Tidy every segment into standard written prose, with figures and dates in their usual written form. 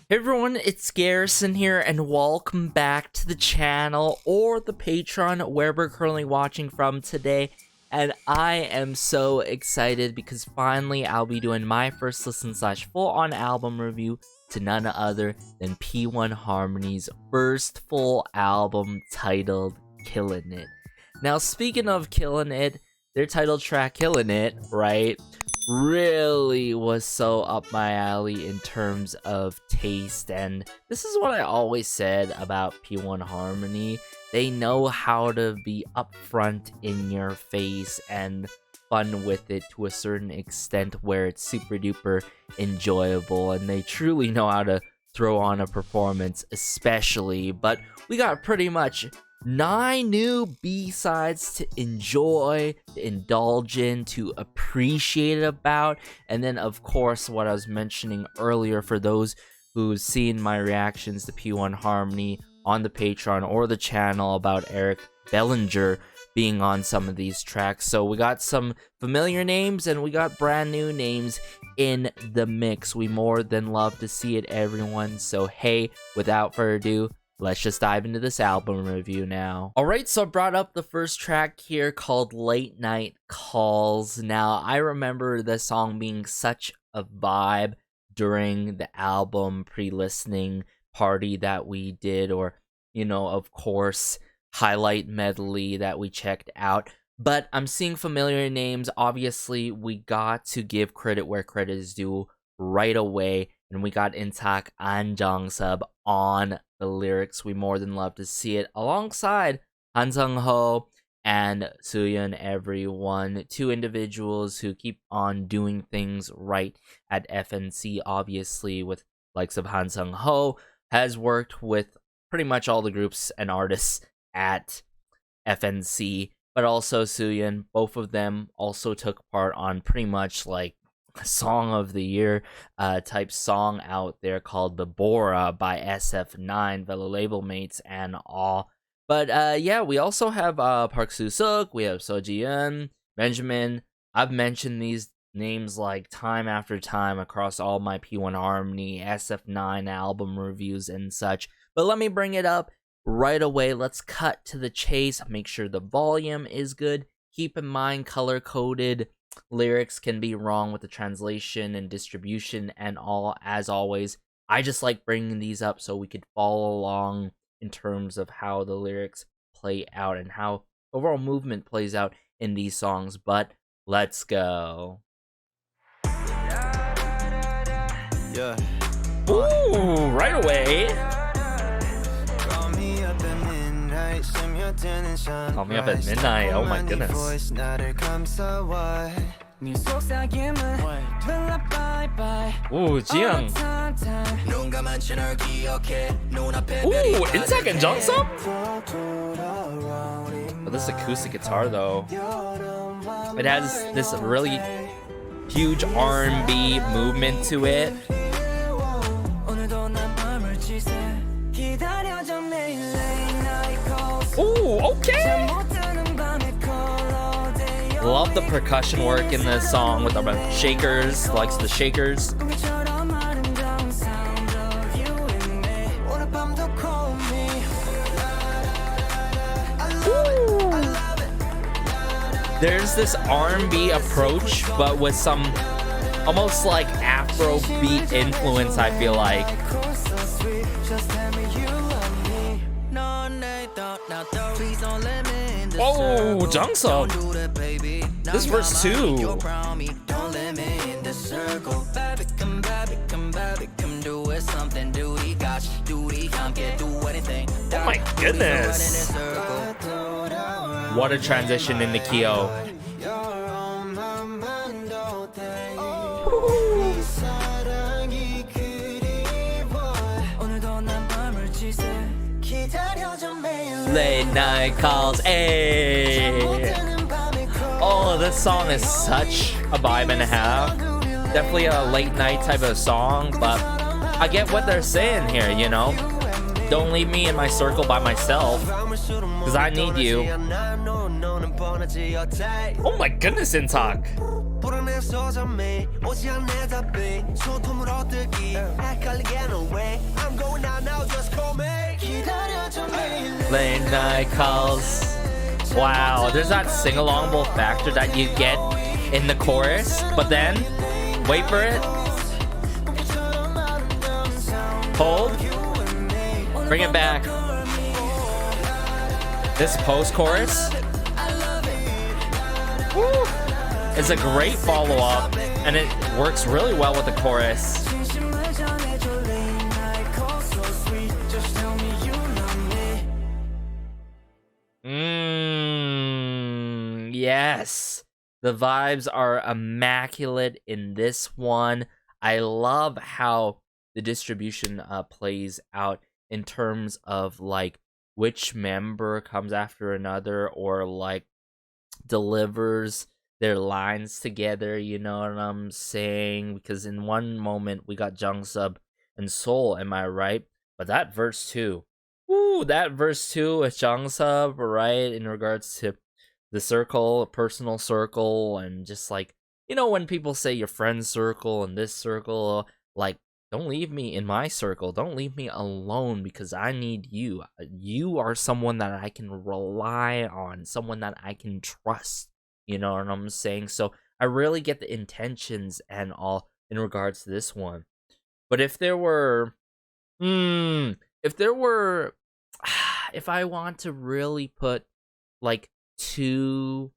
Hey everyone, it's Garrison here, and welcome back to the channel, or the Patreon, where we're currently watching from today. And I am so excited because finally I'll be doing my first listen / full-on album review to none other than P1Harmony's first full album titled Killin' It. Now, speaking of Killin' It, their title track, Killin' It, right, really was so up my alley in terms of taste. And this is what I always said about P1Harmony. They know how to be upfront in your face and fun with it to a certain extent where it's super duper enjoyable, and they truly know how to throw on a performance especially. But we got pretty much 9 new B-sides to enjoy, to indulge in, to appreciate about. And then of course what I was mentioning earlier, for those who've seen my reactions to P1Harmony on the Patreon or the channel about Eric Bellinger being on some of these tracks. So we got some familiar names and we got brand new names in the mix. We more than love to see it, everyone. So hey, without further ado, let's just dive into this album review now. Alright, so I brought up the first track here called Late Night Calls. Now, I remember this song being such a vibe during the album pre-listening party that we did, or, you know, of course, highlight medley that we checked out. But I'm seeing familiar names. Obviously, we got to give credit where credit is due right away, and we got Intak and Jungsub on the lyrics. We more than love to see it alongside Han Sung-ho and Sooyeon, everyone. 2 individuals who keep on doing things right at FNC. Obviously, with likes of Han Sung-ho, has worked with pretty much all the groups and artists at FNC, but also Sooyeon. Both of them also took part on pretty much like Song of the Year type song out there called The Bora by SF9, fellow label mates and all. But yeah, we also have Park Soo-suk, we have So Ji-eun, Benjamin. I've mentioned these names like time after time across all my P1Harmony, SF9 album reviews and such. But let me bring it up right away. Let's cut to the chase. Make sure the volume is good. Keep in mind, color-coded lyrics can be wrong with the translation and distribution and all. As always, I just like bringing these up so we could follow along in terms of how the lyrics play out and how overall movement plays out in these songs. But let's go. Yeah. Ooh, right away. Call me up at midnight, Call me up at midnight. Oh my goodness. Ooh, Jiyoung. Ooh, Intak and Jungsub? Oh, this acoustic guitar though. It has this really huge R&B movement to it. Ooh, okay. Love the percussion work in this song with the shakers, likes the shakers. Ooh. There's this R&B approach, but with some almost like Afro beat influence, I feel like. Oh, Jungsub. This verse too. Oh my goodness. What a transition into Kyo. Late night calls, ayy. Oh, this song is such a vibe and a half. Definitely a late night type of song, but I get what they're saying here, you know? Don't leave me in my circle by myself, because I need you. Oh my goodness, Intak. 불안해서 잠이 오지 않네 답이 소통을 얻기 헷갈리게 no way I'm going out now just call me 기다려줘 매일 Late night calls. Wow, there's that sing-alongable factor that you get in the chorus, but then wait for it. Hold. Bring it back. This post-chorus is a great follow-up, and it works really well with the chorus. Yes. The vibes are immaculate in this one. I love how the distribution plays out in terms of like which member comes after another or like delivers their lines together, you know what I'm saying? Because in one moment we got Jungsub and Seoul, am I right? But that verse 2, that verse 2 with Jungsub, right, in regards to the circle, personal circle, and just like, you know, when people say your friend circle and this circle, like, don't leave me in my circle. Don't leave me alone because I need you. You are someone that I can rely on, someone that I can trust. You know what I'm saying? So I really get the intentions and all in regards to this one. But if there were, if I want to really put like two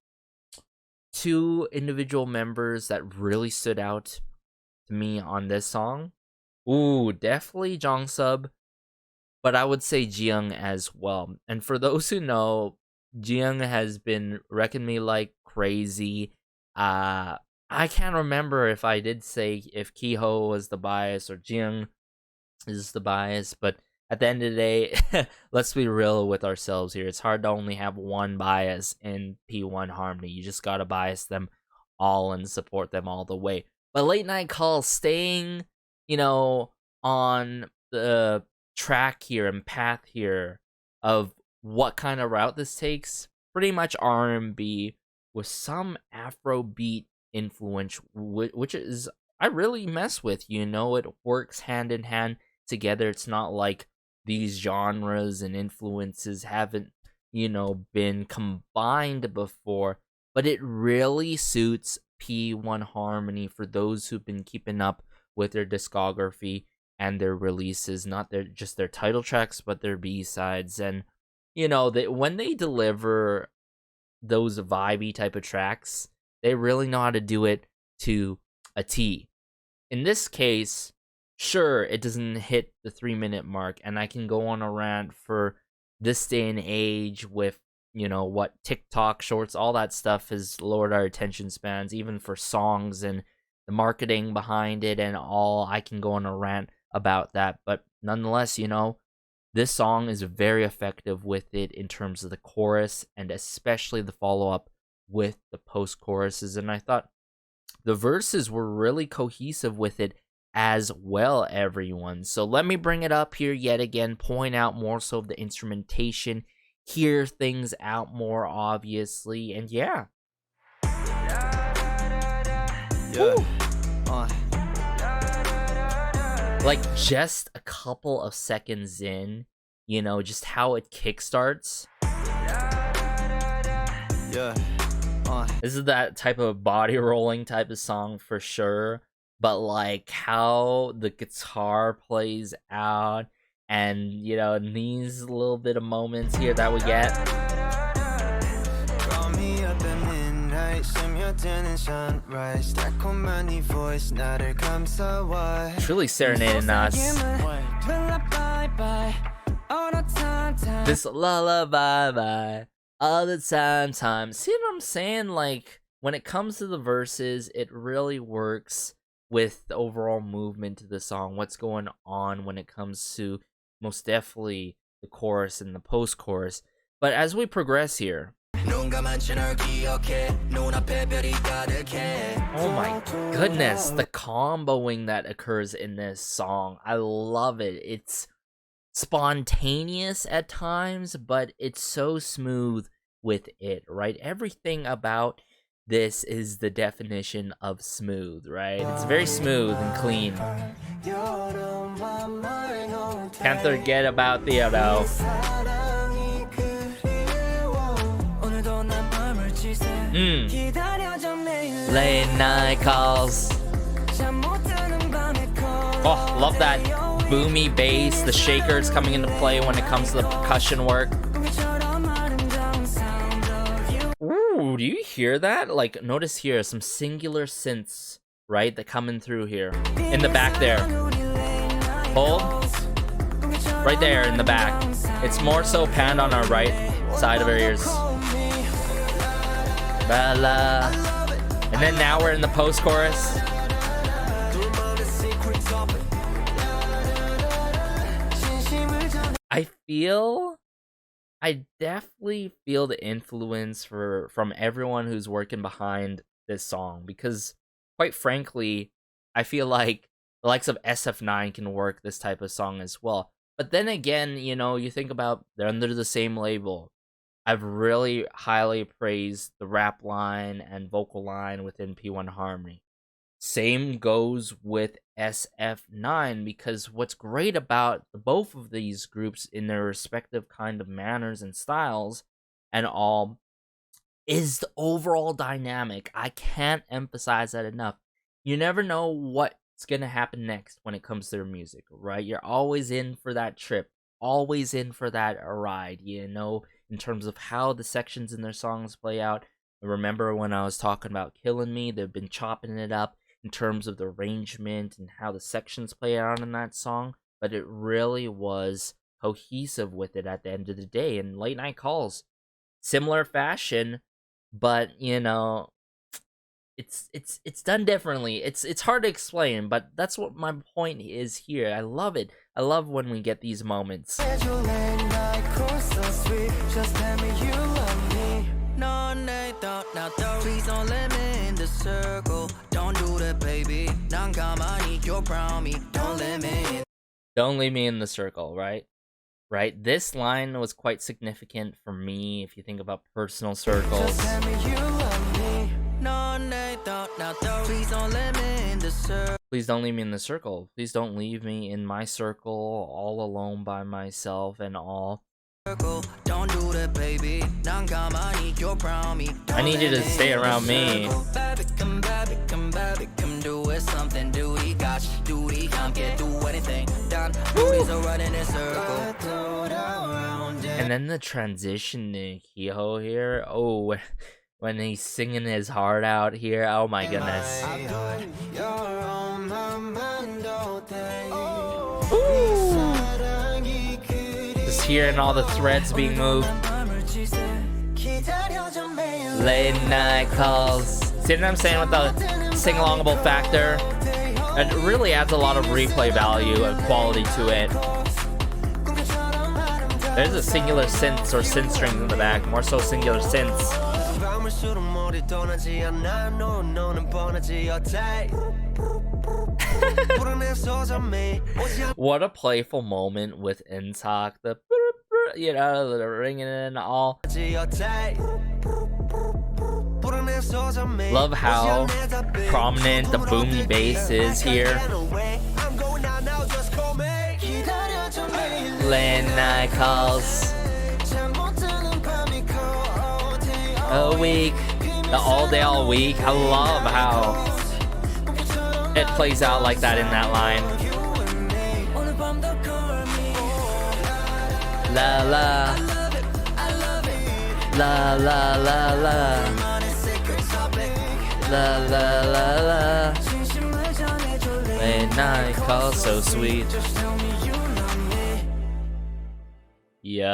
individual members that really stood out to me on this song, definitely Jungsub, but I would say Jiyoung as well. And for those who know, Jiyoung has been wrecking me like crazy. I can't remember if I did say if Kiho was the bias or Jiyoung is the bias, but at the end of the day, let's be real with ourselves here. It's hard to only have one bias in P1Harmony. You just gotta bias them all and support them all the way. But Late Night Call staying, you know, on the track here and path here of what kind of route this takes, pretty much R&B with some Afrobeat influence, which is I really mess with. You know, it works hand in hand together. It's not like these genres and influences haven't, you know, been combined before, but it really suits P1Harmony for those who've been keeping up with their discography and their releases, not just their title tracks, but their B-sides. And, you know, when they deliver those vibey type of tracks, they really know how to do it to a T. In this case, sure, it doesn't hit the 3-minute mark, and I can go on a rant for this day and age with, you know, what TikTok shorts, all that stuff has lowered our attention spans, even for songs and the marketing behind it and all. I can go on a rant about that, but nonetheless, you know, this song is very effective with it in terms of the chorus and especially the follow-up with the post-choruses, and I thought the verses were really cohesive with it as well, everyone. So let me bring it up here yet again, point out more so of the instrumentation, hear things out more obviously, and yeah. Like just a couple of seconds in, you know, just how it kickstarts. This is that type of body rolling type of song for sure. But like how the guitar plays out and, you know, these little bit of moments here that we get. Truly serenading us. This lullaby all the time. See what I'm saying? Like when it comes to the verses, it really works with the overall movement of the song, what's going on when it comes to most definitely the chorus and the post-chorus. But as we progress here, oh my goodness, the comboing that occurs in this song, I love it. It's spontaneous at times, but it's so smooth with it, right? Everything about this is the definition of smooth, right? It's very smooth and clean. Can't forget about Theodore. Late night calls. Oh, love that boomy bass, the shakers coming into play when it comes to the percussion work. Ooh, do you hear that? Like, notice here, some singular synths, right, that come in through here. In the back there. Hold. Right there in the back. It's more so panned on our right side of our ears. Bella. And then now we're in the post-chorus. I definitely feel the influence from everyone who's working behind this song, because quite frankly, I feel like the likes of SF9 can work this type of song as well. But then again, you know, you think about they're under the same label. I've really highly praised the rap line and vocal line within P1Harmony. Same goes with SF9, because what's great about both of these groups in their respective kind of manners and styles and all is the overall dynamic. I can't emphasize that enough. You never know what's going to happen next when it comes to their music, right? You're always in for that trip, always in for that ride, you know, in terms of how the sections in their songs play out. Remember when I was talking about Killin Me, they've been chopping it up in terms of the arrangement and how the sections play out in that song, but it really was cohesive with it at the end of the day. And Late Night Calls, similar fashion, but you know, it's done differently. It's hard to explain, but that's what my point is here. I love it. I love when we get these moments. Please don't let me in the circle. Don't do that, baby. Don't leave me in the circle, right? Right? This line was quite significant for me if you think about personal circles. Please don't let me in the circle. Please don't leave me in the circle. Please don't leave me in my circle, all alone by myself and all. Don't do that, baby. I need you to stay around me. And then the transition to Kehoe here. Oh, when he's singing his heart out here. Oh my goodness. Ooh. Just hearing all the threads being moved. Late night calls. See what I'm saying with the sing-alongable factor? It really adds a lot of replay value and quality to it. There's a singular synths or synth strings in the back, more so singular synths. What a playful moment with Intalk, the you know, the ringing and all. Love how prominent the boomy bass is here. Late night calls. A week. The all day, all week. I love how it plays out like that in that line. La la. La la la la. La la la la. Late night call, so sweet. Yo,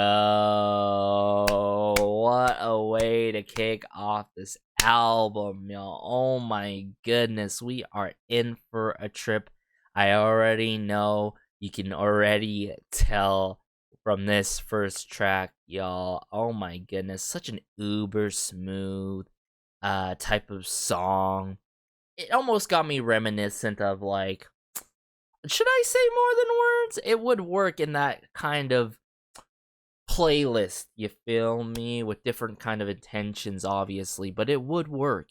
what a way to kick off this album, y'all. Oh my goodness, we are in for a trip. I already know, you can already tell from this first track, y'all. Oh my goodness, such an uber smooth type of song. It almost got me reminiscent of, like, should I say more than words? It would work in that kind of playlist, you feel me, with different kind of intentions, obviously, but it would work.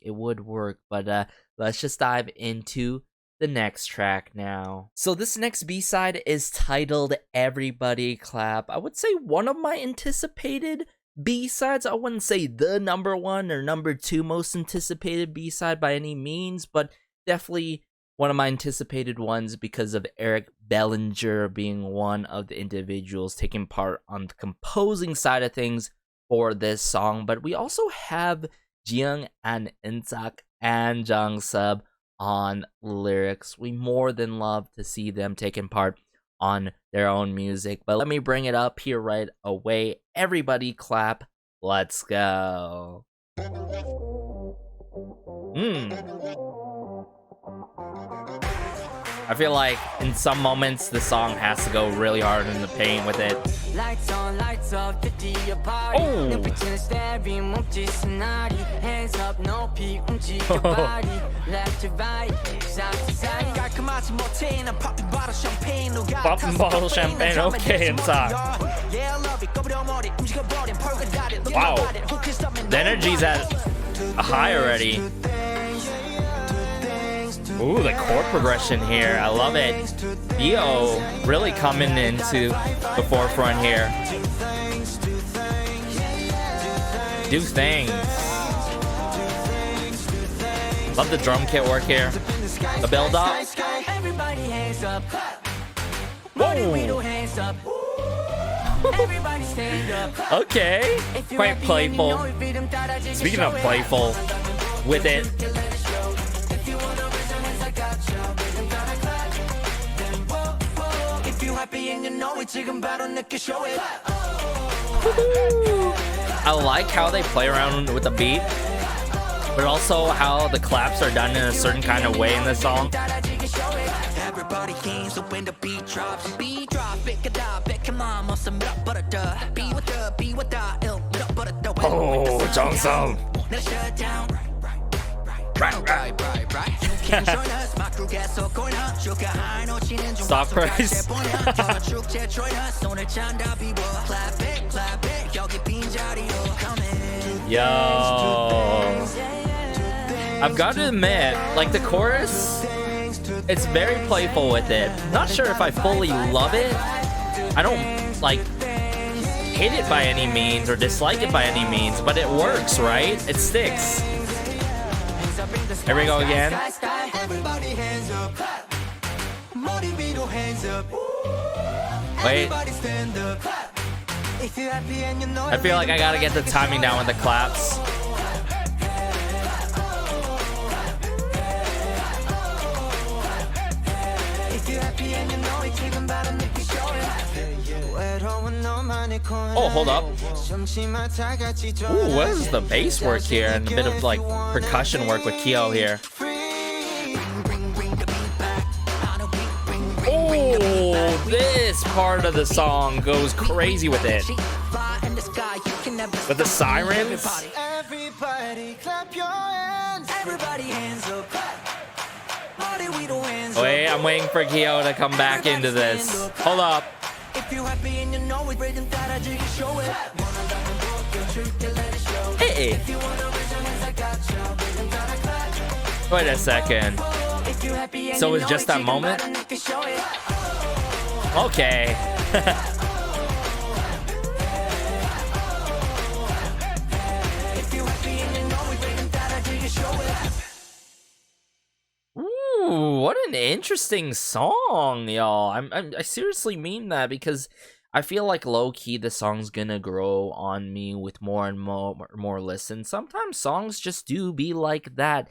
But let's just dive into the next track now. So this next B-side is titled Everybody Clap. I would say one of my anticipated B-sides. I wouldn't say the number one or number two most anticipated B-side by any means, but definitely one of my anticipated ones because of Eric Bellinger being one of the individuals taking part on the composing side of things for this song. But we also have Jiyoung and Insak and Jang Sub on lyrics. We more than love to see them taking part on their own music. But let me bring it up here right away. Everybody clap. Let's go. I feel like in some moments the song has to go really hard in the paint with it. Lights on, lights off, 50 your party. Oh. Hands up, no peak, your body. Left to right, side to side. Popping bottle champagne, Popping bottle champagne, okay, inside. Wow. The energy's at a high already. Ooh, the chord progression here. I love it. Dio really coming into the forefront here. Do things. Love the drum kit work here. The build up. Whoa. Okay. Quite playful. Speaking of playful, with it. I like how they play around with the beat, but also how the claps are done in a certain kind of way in this song. Oh, Jongsung. Stock price. Yo, I've got to admit, like the chorus, it's very playful with it. Not sure if I fully love it. I don't like hate it by any means or dislike it by any means, but it works, right? It sticks. Here we go again. Wait. I feel like I gotta get the timing down with the claps. Oh, hold up. Ooh, what is the bass work here? And a bit of like percussion work with Kyo here. Oh, this part of the song goes crazy with it. With the sirens. Wait, I'm waiting for Kyo to come back into this. Hold up. Hey. Wait a second. So it's just that moment? Okay. Ooh, what an interesting song, y'all. I seriously mean that because I feel like low-key the song's gonna grow on me with more and more listens. Sometimes songs just do be like that.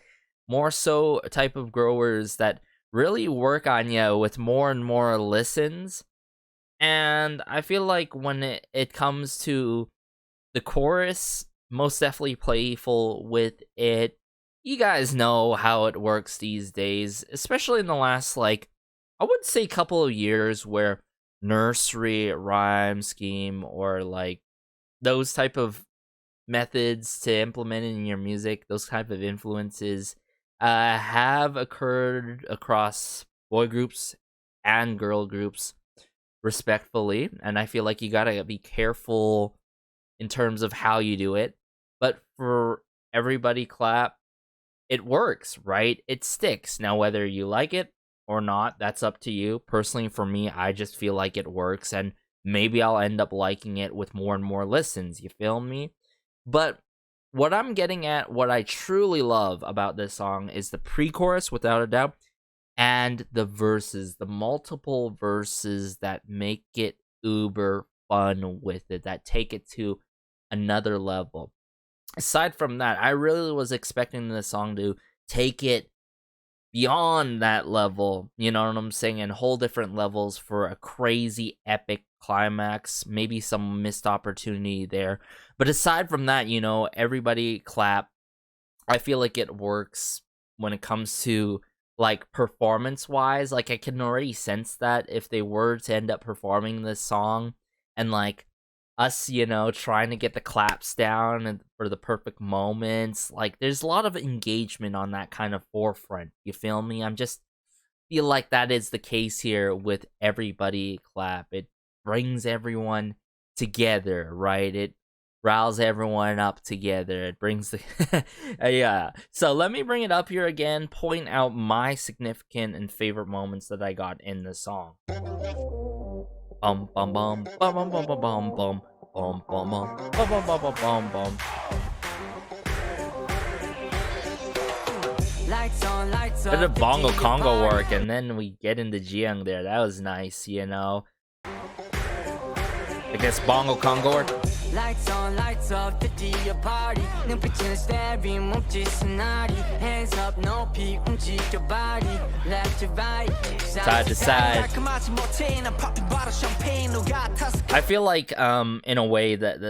More so type of growers that really work on you with more and more listens. And I feel like when it comes to the chorus, most definitely playful with it. You guys know how it works these days, especially in the last, like, I would say couple of years where nursery rhyme scheme or like those type of methods to implement in your music, those type of influences have occurred across boy groups and girl groups. respectfully, and I feel like you gotta be careful in terms of how you do it. But for everybody clap, it works, right? It sticks. Now, whether you like it or not, that's up to you. Personally, for me, I just feel like it works, and maybe I'll end up liking it with more and more listens, you feel me? But what I'm getting at, what I truly love about this song is the pre-chorus, without a doubt, and the verses, the multiple verses that make it uber fun with it, that take it to another level. Aside from that, I really was expecting this song to take it beyond that level, you know what I'm saying, and whole different levels for a crazy epic climax, maybe some missed opportunity there. But aside from that, you know, everybody clap. I feel like it works when it comes to like performance wise. Like I can already sense that if they were to end up performing this song and like us, you know, trying to get the claps down and for the perfect moments, like there's a lot of engagement on that kind of forefront, you feel me? I'm just feel like that is the case here with everybody clap. It brings everyone together, right? It riles everyone up together. It brings the yeah. So let me bring it up here again, point out my significant and favorite moments that I got in the song. Bum bum bum bum bum bum bum bum bum bum bum bum bum bum bum bum bum. Bit of bongo congo work, and then we get into Jiyoung there. That was nice, you know. I guess bongo congo work. Lights on, lights off, the party. 눈빛은 staring, 몸짓 순하리. Hands up, 높이 움직여 body. Left to right, side to side. I feel like in a way that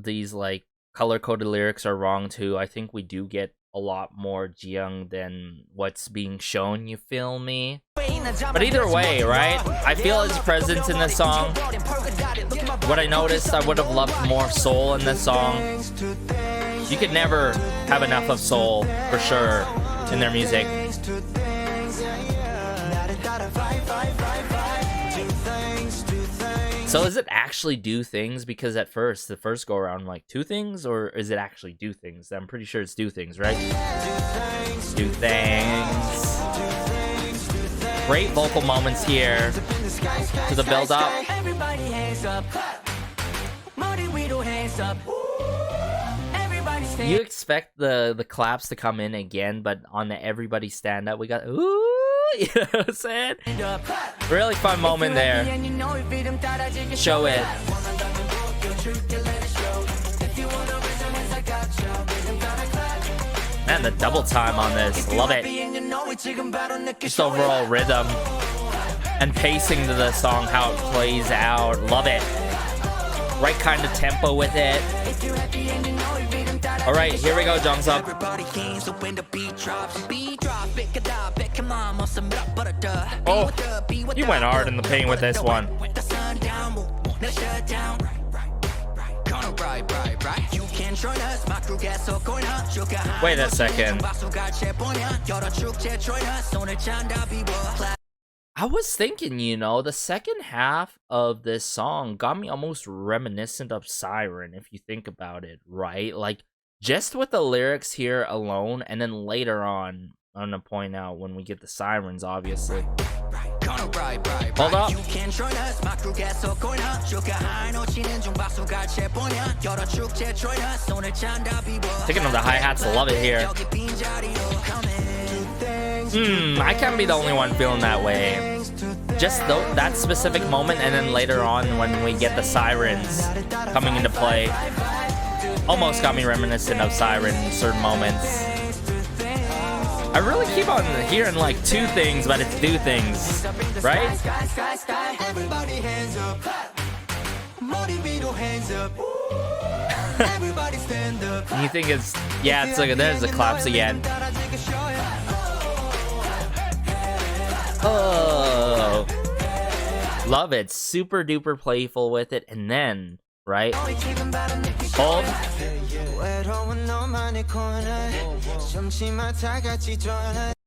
these like color-coded lyrics are wrong too. I think we do get a lot more Jiyoung than what's being shown, you feel me? But either way, right? I feel his presence in this song. What I noticed, I would have loved more soul in this song. You could never have enough of soul, for sure, in their music. So is it actually do things? Because at first, the first go around, like, two things? Or is it actually do things? I'm pretty sure it's do things, right? Do things. Great vocal moments here to the build up. You expect the claps to come in again, but on the everybody stand up, we got ooh. You know what I'm saying? Really fun moment there. Show it. Man, the double time on this. Love it. Just overall rhythm and pacing to the song, how it plays out. Love it. Right kind of tempo with it. Alright, here we go, Jongseok. Oh, you went hard in the paint with this one. Wait a second. I was thinking, you know, the second half of this song got me almost reminiscent of Siren, if you think about it, right? Like, just with the lyrics here alone, and then later on, I'm gonna point out when we get the sirens, obviously. Hold up. Taking on the hi-hats, love it here. I can't be the only one feeling that way. Just that specific moment, and then later on when we get the sirens coming into play, almost got me reminiscent of Siren in certain moments. I really keep on hearing like two things, but it's do things, right? You think it's, yeah, it's like, there's the claps again. Oh, love it. Super duper playful with it, and then, right? Hold.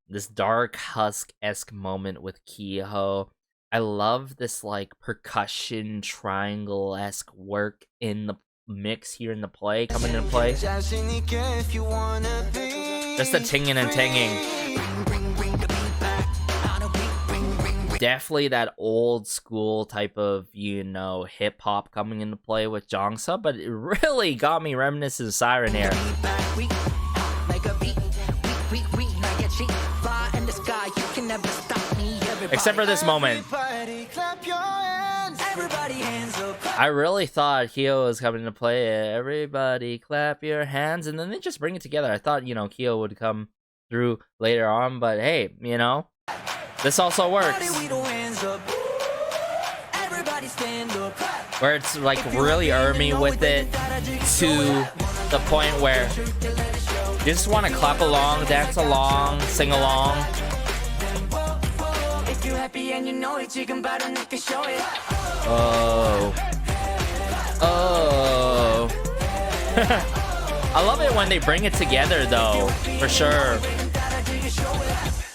This dark husk-esque moment with Kiho. I love this like percussion triangle-esque work in the mix here in the play, coming into play. Just the tinging and tanging. Definitely that old school type of, you know, hip hop coming into play with Jongsup, but it really got me reminiscent of Siren here. Except for this moment. I really thought Kyo was coming to play it. Everybody clap your hands, and then they just bring it together. I thought, you know, Kyo would come through later on, but hey, you know, this also works. Where it's like really army with it to the point where you just want to clap along, dance along, sing along. Oh. Oh. I love it when they bring it together though, for sure.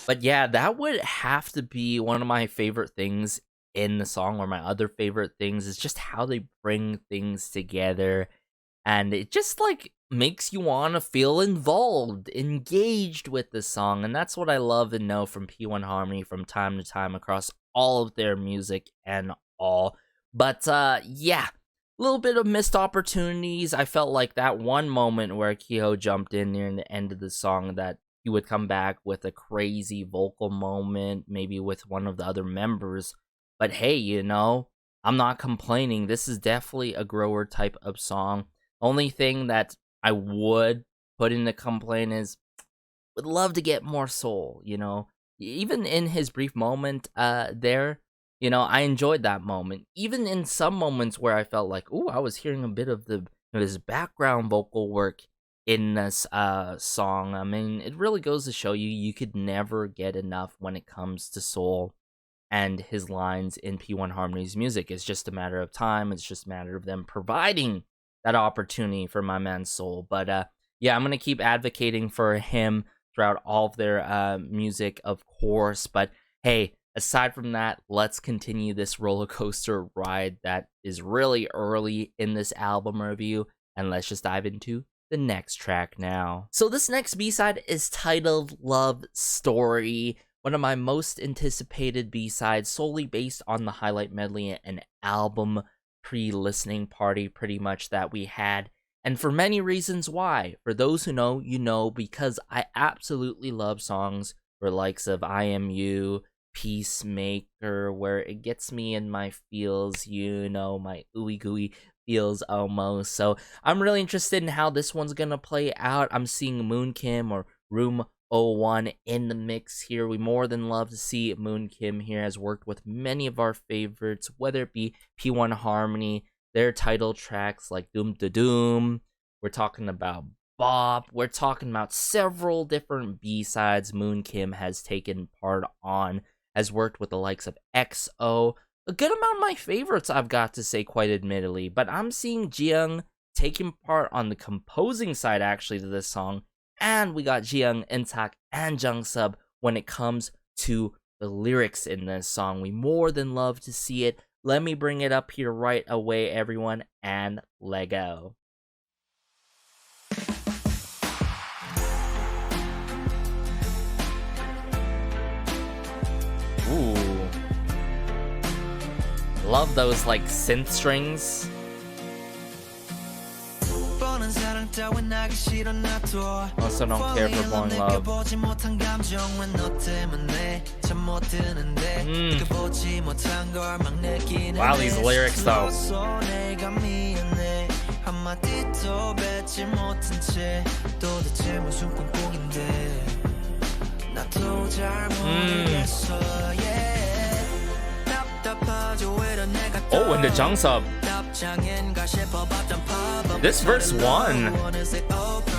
But yeah, that would have to be one of my favorite things in the song, or my other favorite things is just how they bring things together. And it just like makes you want to feel involved, engaged with the song. And that's what I love and know from P1Harmony from time to time across all of their music and all. But yeah, a little bit of missed opportunities. I felt like that one moment where Kyo jumped in near the end of the song, that he would come back with a crazy vocal moment, maybe with one of the other members. But hey, you know, I'm not complaining. This is definitely a grower type of song. Only thing that I would put in the complaint is, would love to get more soul, you know. Even in his brief moment there, you know, I enjoyed that moment. Even in some moments where I felt like, ooh, I was hearing a bit of this background vocal work in this song. I mean, it really goes to show you could never get enough when it comes to soul and his lines in P1Harmony's music. It's just a matter of time. It's just a matter of them providing that opportunity for my man Soul. But yeah, I'm gonna keep advocating for him throughout all of their music, of course. But hey, aside from that, let's continue this roller coaster ride that is really early in this album review, and let's just dive into the next track now. So this next B-side is titled Love Story, one of my most anticipated B-sides, solely based on the highlight medley and album pre-listening party pretty much that we had. And for many reasons why. For those who know, you know, because I absolutely love songs for likes of I Am You, Peacemaker, where it gets me in my feels, you know, my ooey gooey feels almost. So I'm really interested in how this one's gonna play out. I'm seeing Moon Kim or Room 01 in the mix here. We more than love to see Moon Kim here. Has worked with many of our favorites, whether it be P1Harmony, their title tracks like Doom to Doom. We're talking about Bop. We're talking about several different B-sides Moon Kim has taken part on. Has worked with the likes of EXO. A good amount of my favorites, I've got to say, quite admittedly. But I'm seeing Jiyoung taking part on the composing side, actually, to this song. And we got Jiyoung, Intak, and Jungsup when it comes to the lyrics in this song. We more than love to see it. Let me bring it up here right away, everyone, and let go. Ooh. Love those, like, synth strings. Also don't care for blowing love. Wow, these lyrics though. Oh, and the Jungsup. This verse 1,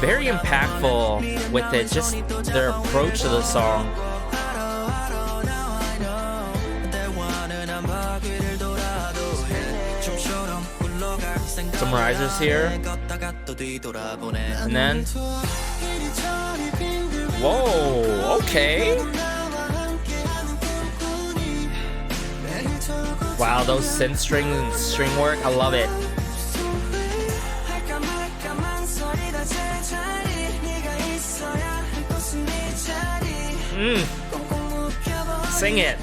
very impactful with it, just their approach to the song. Some risers here. And then, whoa, okay. Wow, those synth strings and string work, I love it. Sing it.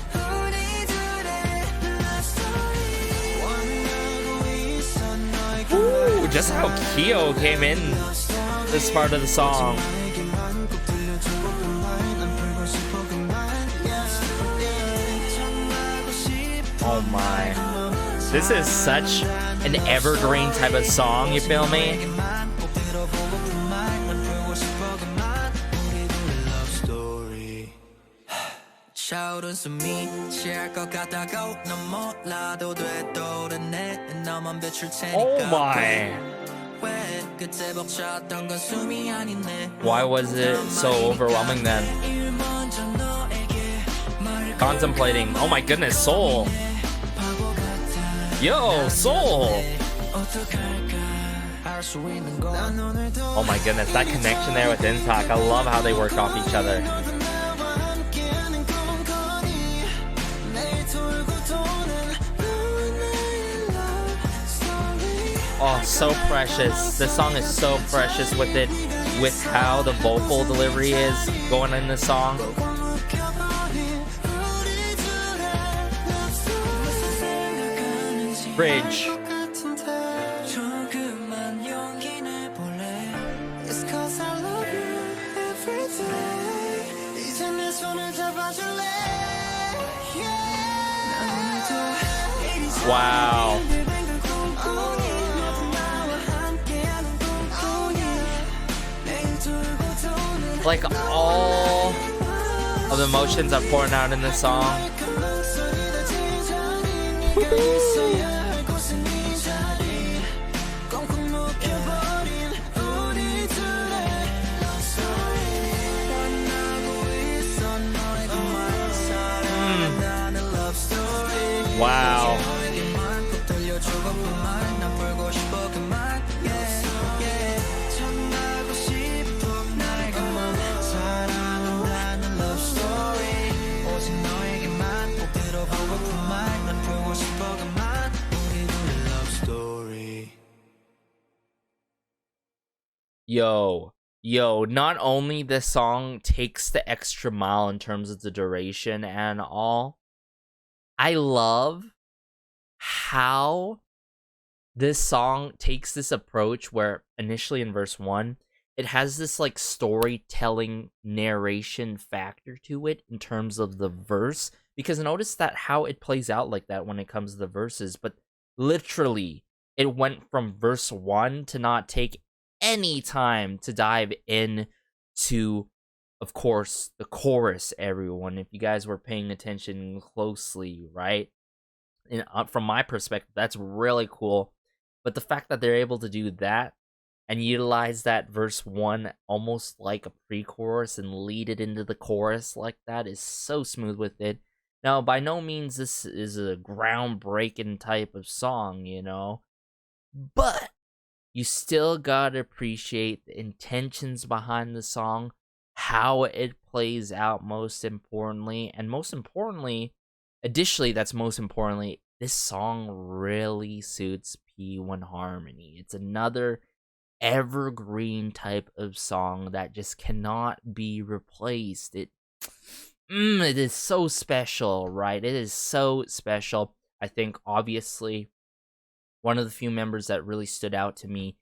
Ooh, just how Kyo came in this part of the song. Oh my. This is such an evergreen type of song, you feel me? Oh my. Why was it so overwhelming then? Contemplating. Oh my goodness, Soul. Yo, Soul. Oh my goodness, that connection there with Intak. I love how they work off each other. Oh, so precious. This song is so precious with it, with how the vocal delivery is going in the song. Bridge. Wow. Like all of the emotions are pouring out in this song. Wow. Yo, not only this song takes the extra mile in terms of the duration and all, I love how this song takes this approach where initially in verse 1, it has this like storytelling narration factor to it in terms of the verse, because notice that how it plays out like that when it comes to the verses, but literally it went from verse 1 to not take any time to dive in to, of course, the chorus, everyone. If you guys were paying attention closely, right? And from my perspective, that's really cool. But the fact that they're able to do that and utilize that verse 1 almost like a pre-chorus and lead it into the chorus like that is so smooth with it. Now, by no means this is a groundbreaking type of song, you know, but you still gotta appreciate the intentions behind the song, how it plays out most importantly, and most importantly, additionally, that's most importantly, this song really suits P1Harmony. It's another evergreen type of song that just cannot be replaced. It is so special, right? It is so special. I think obviously one of the few members that really stood out to me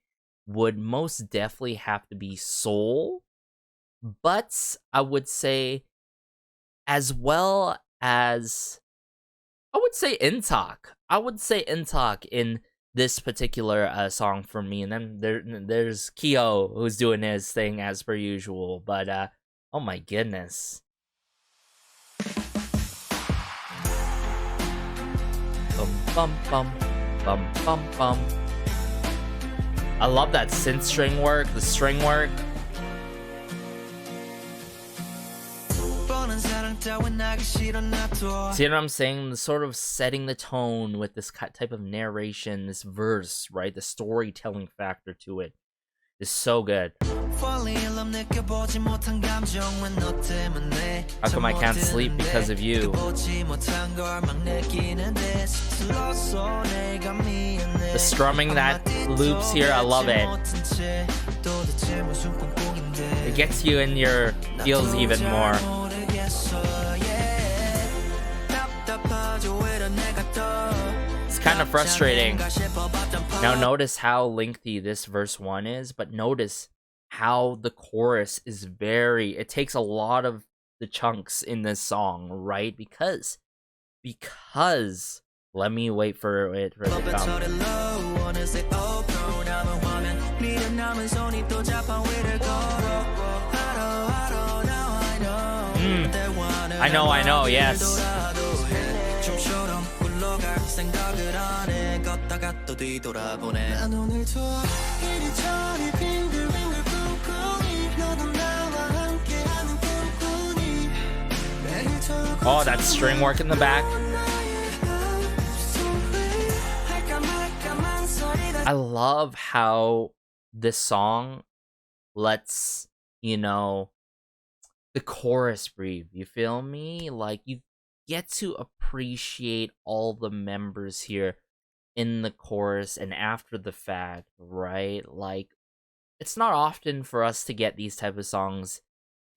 would most definitely have to be Soul, but I would say as well as I would say Intak. I would say Intak in this particular song for me, and then there's Kyo who's doing his thing as per usual. But oh my goodness, bum bum bum bum bum bum. I love that synth string work, the string work. See what I'm saying? The sort of setting the tone with this type of narration, this verse, right? The storytelling factor to it. is so good. How come I can't sleep because of you? The strumming that loops here, I love it. It gets you in your feels even more. It's kind of frustrating. Now notice how lengthy this verse 1 is, but notice how the chorus is it takes a lot of the chunks in this song, right? Because let me wait for it to come. I know, yes. Oh, that string work in the back. I love how this song lets, you know, the chorus breathe. You feel me? Like, you get to appreciate all the members here in the chorus and after the fact, right? Like, it's not often for us to get these type of songs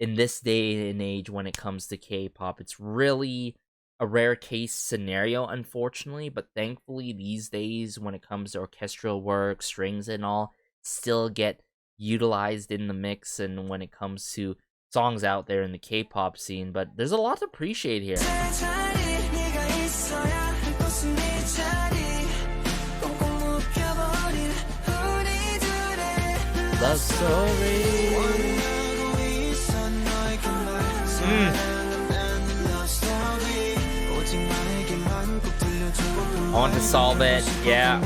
in this day and age when it comes to K-pop. It's really a rare case scenario, unfortunately, but thankfully these days when it comes to orchestral work, strings and all, still get utilized in the mix and when it comes to songs out there in the K-pop scene. But there's a lot to appreciate here. Love story. I want to solve it, yeah.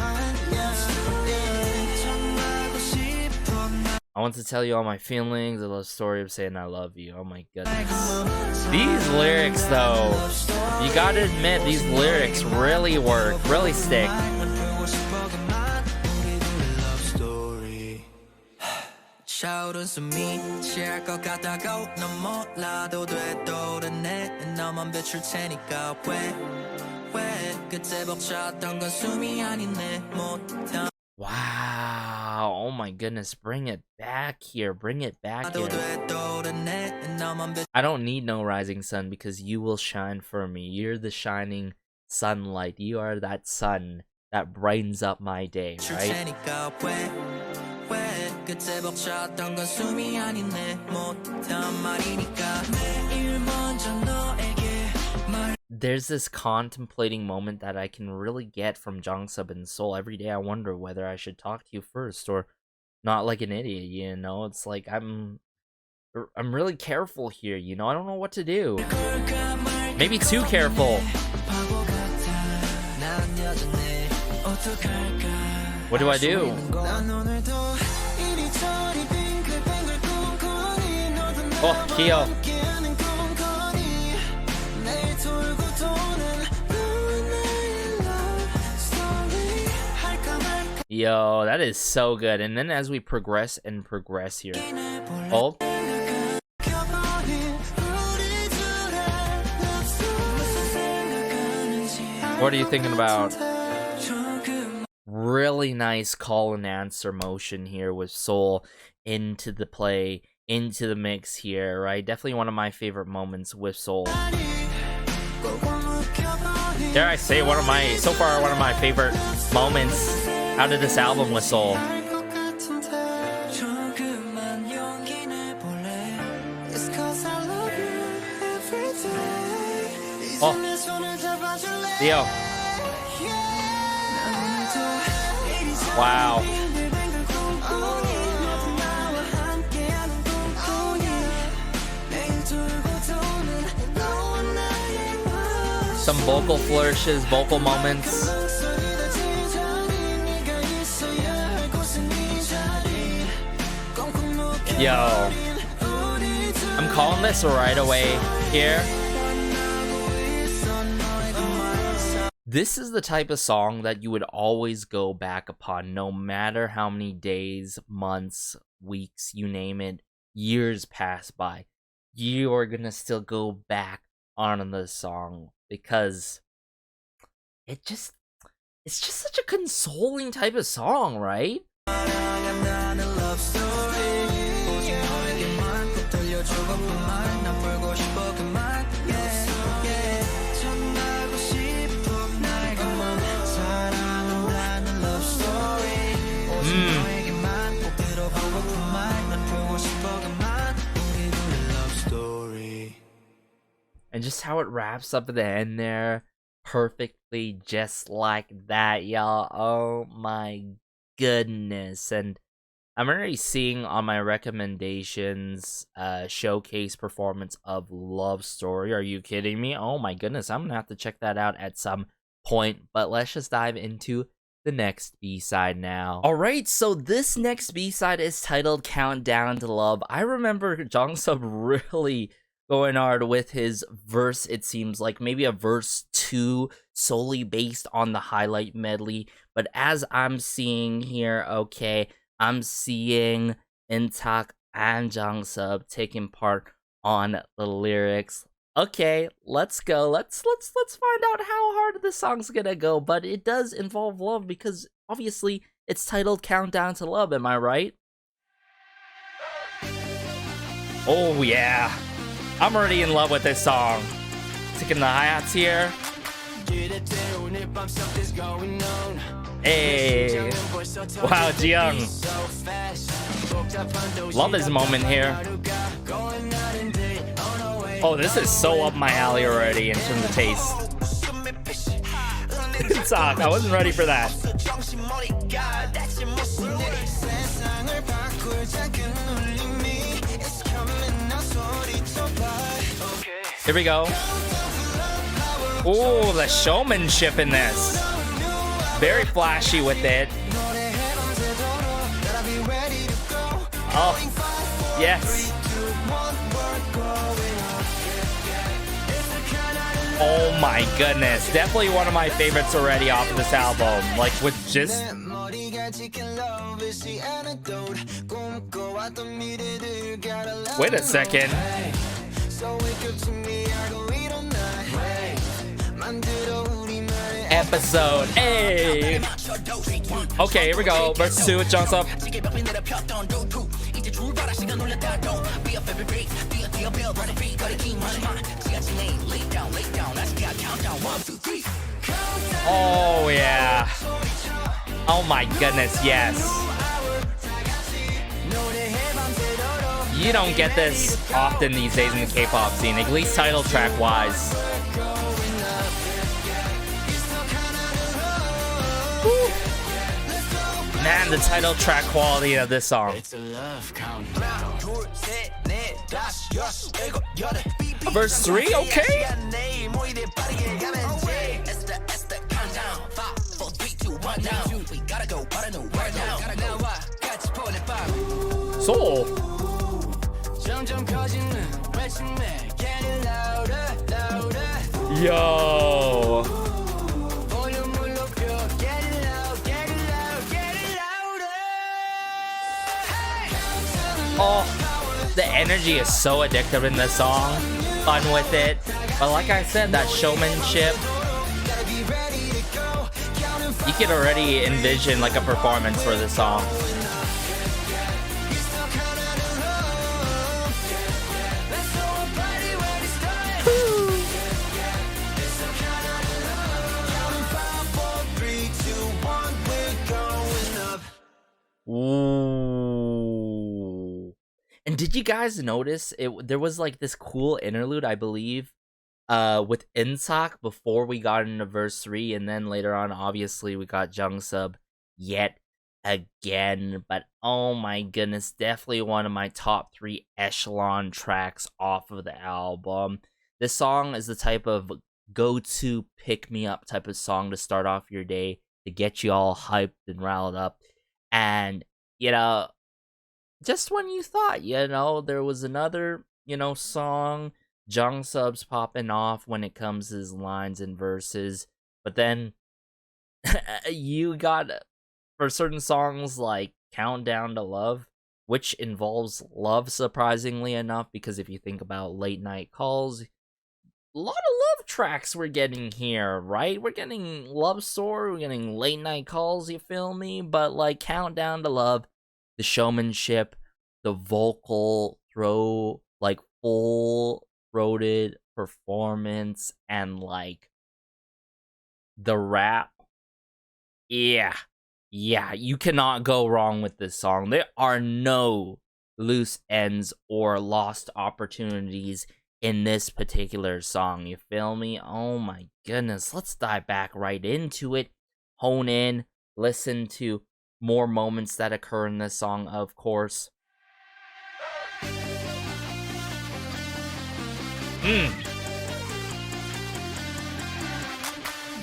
I want to tell you all my feelings, the love story of saying I love you. Oh my goodness. These lyrics though, you gotta admit, these lyrics really work, really stick. Wow, oh my goodness, bring it back here, bring it back here. I don't need no rising sun because you will shine for me. You're the shining sunlight. You are that sun that brightens up my day, right? There's this contemplating moment that I can really get from Jongsub and Seoul. Every day I wonder whether I should talk to you first or not like an idiot, you know? It's like I'm really careful here, you know? I don't know what to do. Maybe too careful. What do I do? Oh, Kyo. Yo, that is so good. And then as we progress here. Oh. What are you thinking about? Really nice call and answer motion here with Seoul into the play, into the mix here, right? Definitely one of my favorite moments with Seoul. Dare I say so far one of my favorite moments out of this album with Seoul. Oh, Theo. Wow. Some vocal flourishes, vocal moments. Yo, I'm calling this right away here. This is the type of song that you would always go back upon, no matter how many days, months, weeks, you name it, years pass by. You are gonna still go back on the song because it's just such a consoling type of song, right? And just how it wraps up at the end there perfectly, just like that, y'all. Oh my goodness. And I'm already seeing on my recommendations showcase performance of Love Story. Are you kidding me? Oh my goodness, I'm gonna have to check that out at some point. But let's just dive into the next B-side now. Alright, so this next B-side is titled Countdown to Love. I remember Jungsub really going hard with his verse, it seems like. Maybe a verse 2 solely based on the highlight medley. But as I'm seeing here, okay, I'm seeing Intak and Jungsub taking part on the lyrics. Okay, let's go. Let's find out how hard this song's gonna go. But it does involve love because obviously it's titled Countdown to Love, am I right? Oh yeah. I'm already in love with this song. Taking the hi-hats here. Hey. Wow, Jiyoung. Love this moment here. Oh, this is so up my alley already in terms of taste. I wasn't ready for that. Here we go. Ooh, the showmanship in this. Very flashy with it. Oh, yes. Oh my goodness. Definitely one of my favorites already off of this album. Like with just... Wait a second. Episode, hey. Okay, here we go. Verse 2 with Jungsub. Oh yeah. Oh my goodness, yes. You don't get this often these days in the K-pop scene, at least title track wise. Woo. Man, the title track quality of this song. Verse 3, okay. Soul. Yo. Oh, the energy is so addictive in this song. Fun with it. But like I said, that showmanship, you can already envision like a performance for this song. Ooh. And did you guys notice there was like this cool interlude, I believe, with Insak before we got into verse 3, and then later on obviously we got Jungsub yet again. But oh my goodness, definitely one of my top 3 echelon tracks off of the album. This song is the type of go-to pick-me-up type of song to start off your day, to get you all hyped and riled up. And, you know, just when you thought, you know, there was another, you know, song, Jungsub's popping off when it comes to his lines and verses, But then you got, for certain songs like Countdown to Love, which involves love, surprisingly enough, because if you think about Late Night Calls, a lot of love tracks we're getting here, right? We're getting Love Story, we're getting Late Night Calls, you feel me? But like Countdown to Love, the showmanship, the vocal throw, like full-throated performance, and like the rap, yeah, you cannot go wrong with this song. There are no loose ends or lost opportunities in this particular song, you feel me? Oh my goodness, let's dive back right into it, hone in, listen to more moments that occur in this song, of course.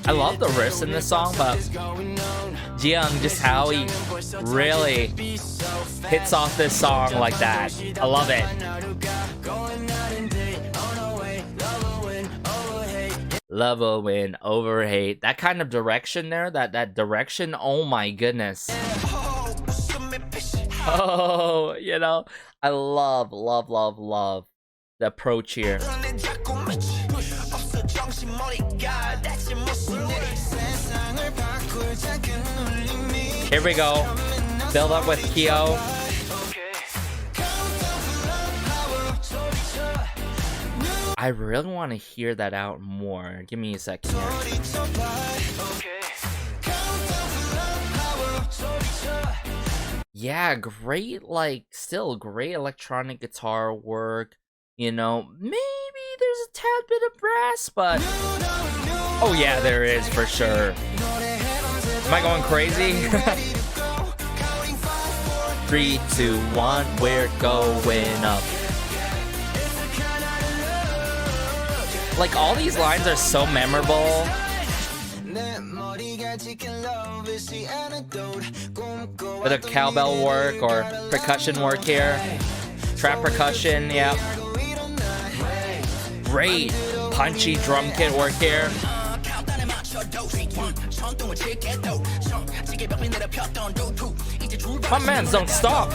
I love the riffs in this song, but Jiyoung, just how he really hits off this song like that. I love it. Love will win over hate. That kind of direction there, that direction, oh my goodness. Oh, you know, I love the approach here. Here we go. Build up with Kyo. I really want to hear that out more. Give me a second here. Yeah, great, like, still great electronic guitar work. You know, maybe there's a tad bit of brass, but oh yeah, there is for sure. Am I going crazy? 3, 2, 1, we're going up. Like, all these lines are so memorable. Bit of cowbell work or percussion work here. Trap percussion, yep. Great punchy drum kit work here. My mans don't stop.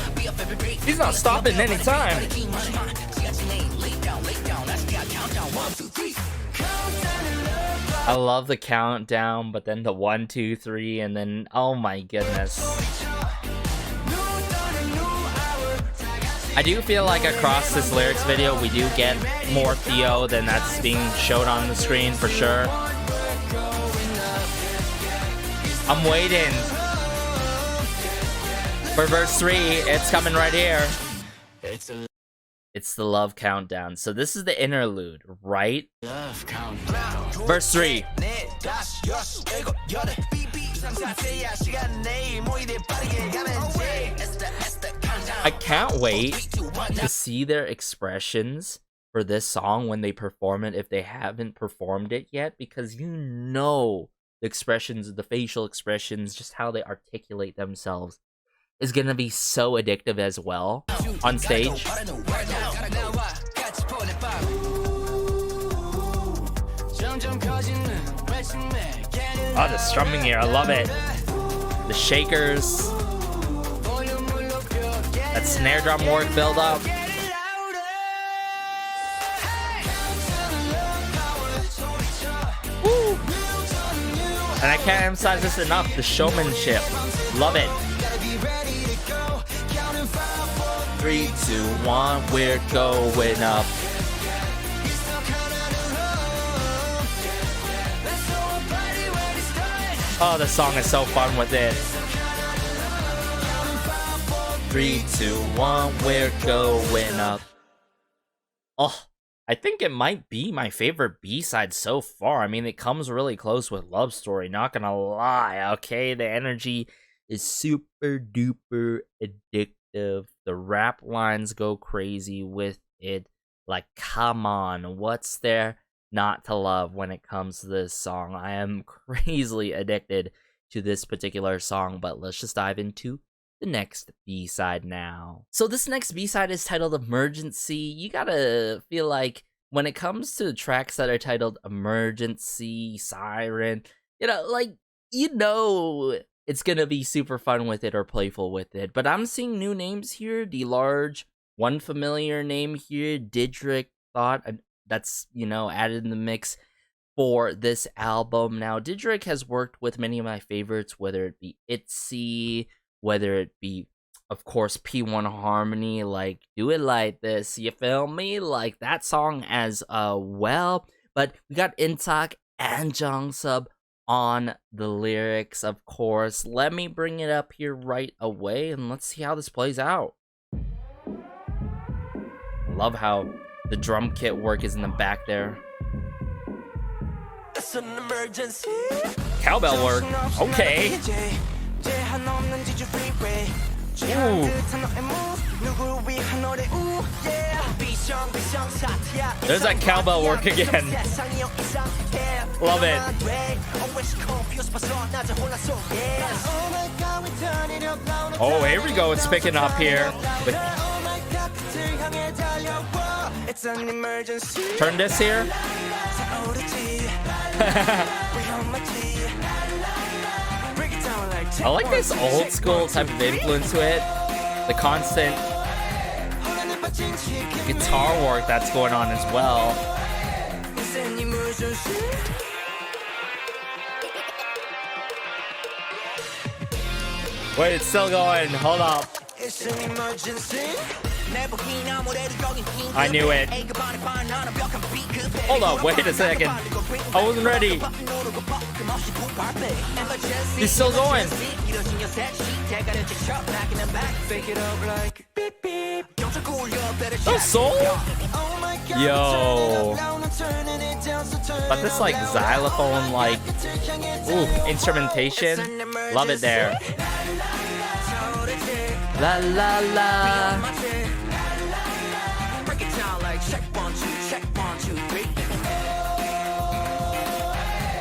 He's not stopping anytime. I love the countdown, but then the 1, 2, 3, and then oh my goodness. I do feel like across this lyrics video, we do get more Theo than that's being showed on the screen for sure. I'm waiting for verse 3. It's coming right here. It's the love countdown. So this is the interlude, right? Verse 3. I can't wait to see their expressions for this song when they perform it, if they haven't performed it yet, because you know the expressions, the facial expressions, just how they articulate themselves is gonna be so addictive as well on stage. Oh, the strumming here, I love it. The shakers. That snare drum work build up. Woo. And I can't emphasize this enough, the showmanship. Love it. 3, 2, 1, we're going up. Oh, the song is so fun with it. 3, 2, 1, we're going up. Oh, I think it might be my favorite B-side so far. I mean, it comes really close with Love Story, not gonna lie, okay? The energy is super duper addictive. The rap lines go crazy with it. Like, come on, what's there not to love when it comes to this song? I am crazily addicted to this particular song, but let's just dive into the next B-side now. So this next B-side is titled Emergency. You gotta feel like when it comes to tracks that are titled Emergency, Siren, You know, like, it's gonna be super fun with it or playful with it. But I'm seeing new names here. D-Large, one familiar name here, Didrik Thought, that's, added in the mix for this album. Now, Didrik has worked with many of my favorites, whether it be ITZY, whether it be, of course, P1Harmony, like, Do It Like This, you feel me? Like, that song as well. But we got Intak and Jongsub on the lyrics, of course. Let me bring it up here right away, and let's see how this plays out. Love how the drum kit work is in the back there. It's an emergency. Cowbell work. Okay. Ooh. There's that cowbell work again. Love it. Oh, here we go. It's picking up here. Turn this here. I like this old school type of influence to it. The constant guitar work that's going on as well. Wait, it's still going. Hold up. I knew it. Hold on, wait a second. I wasn't ready. He's still going. Oh, soul? Yo. But this like xylophone like instrumentation. Love it there. La la la.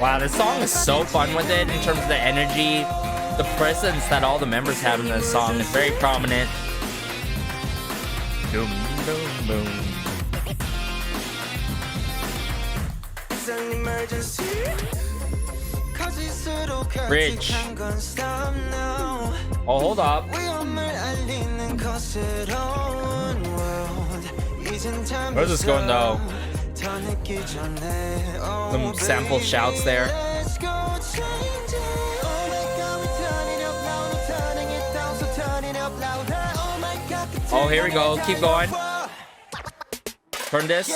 Wow, this song is so fun with it in terms of the energy, the presence that all the members have in this song is very prominent. Boom, boom, boom. Bridge. Oh, hold up. Where's this going though? Some sample shouts there. Oh, here we go. Keep going. Turn this.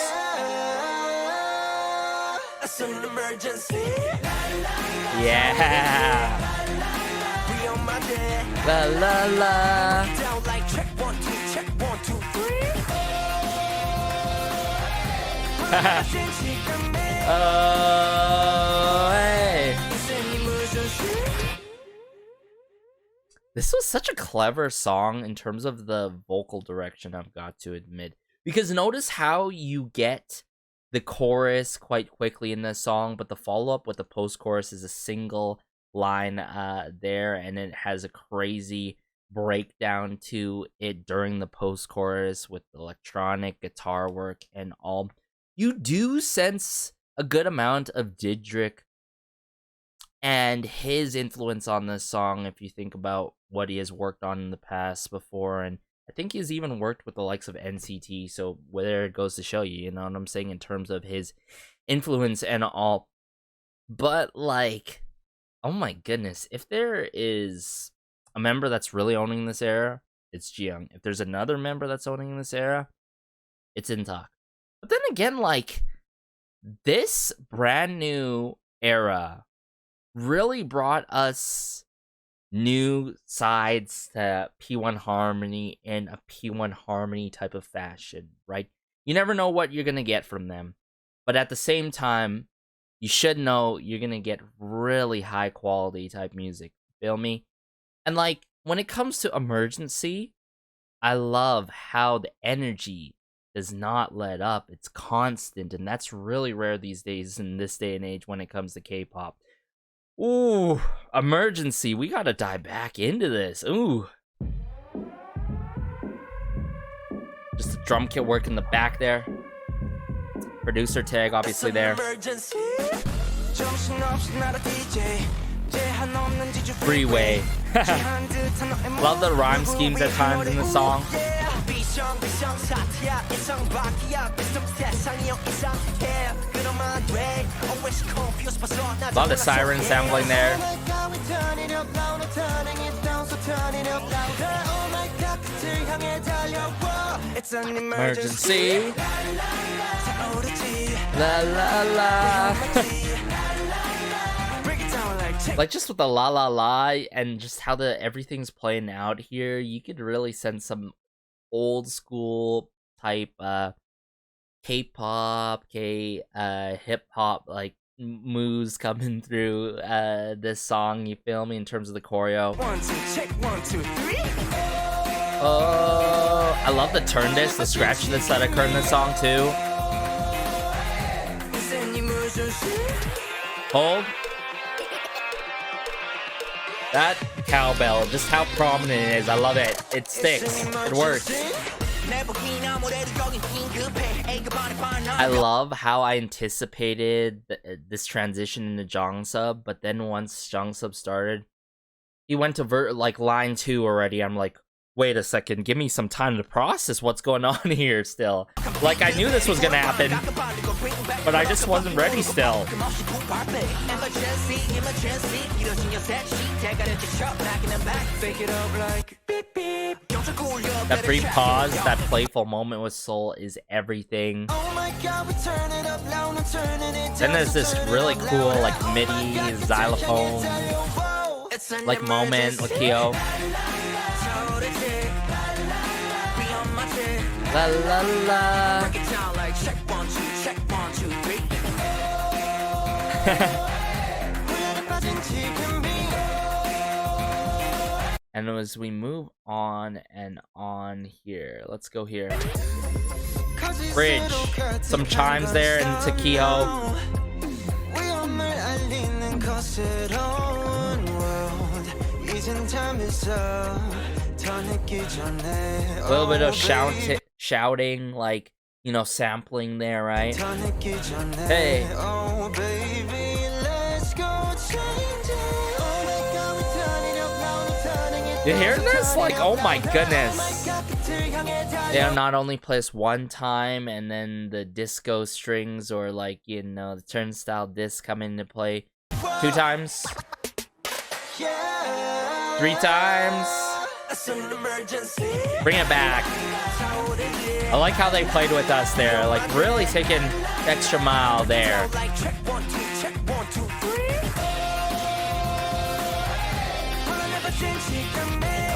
Yeah. La la la. Oh, hey. This was such a clever song in terms of the vocal direction, I've got to admit. Because notice how you get the chorus quite quickly in this song, but the follow-up with the post-chorus is a single line there, and it has a crazy breakdown to it during the post-chorus with electronic guitar work and all. You do sense a good amount of Didrik and his influence on this song if you think about what he has worked on in the past before, and I think he's even worked with the likes of NCT, so where it goes to show you, you know what I'm saying, in terms of his influence and all. But, like, oh my goodness, if there is a member that's really owning this era, it's Jiyoung. If there's another member that's owning this era, it's Intak. But then again, like, this brand new era really brought us new sides to P1Harmony in a P1Harmony type of fashion, right? You never know what you're gonna get from them, but at the same time, you should know you're gonna get really high quality type music. Feel me? And like, when it comes to Emergency, I love how the energy does not let up. It's constant, and that's really rare these days in this day and age when it comes to K-pop. Ooh, Emergency, we gotta dive back into this. Ooh. Just the drum kit work in the back there. Producer tag, obviously, there. Freeway. Love the rhyme schemes at times in the song. Love the siren sampling there. Emergency. La la la. Like just with the la la la and just how everything's playing out here, you could really sense some old school type K-pop, hip hop like moves coming through this song. You feel me in terms of the choreo? 1, 2, check 1, 2, 3. Oh, I love the turn disc, the scratch disc that occur in this song too. Hold. That cowbell, just how prominent it is. I love it. It sticks. It works. I love how I anticipated this transition into Jongsub, but then once Jongsub started, he went to like line 2 already. I'm like, wait a second, give me some time to process what's going on here still. Like, I knew this was gonna happen, but I just wasn't ready still. That brief pause, that playful moment with Soul is everything. Then there's this really cool, like, MIDI, xylophone, like, moment with Kyo. La la la. And as we move on and on here, let's go here. Bridge. Some chimes there into Kyo. A little bit of shouting, like, you know, sampling there, right? Hey. You hear this? Like, oh my goodness. They'll not only play this one time and then the disco strings or, like, you know, the turnstile disc come into play 2 times, 3 times. Bring it back. I like how they played with us there, like really taking extra mile there.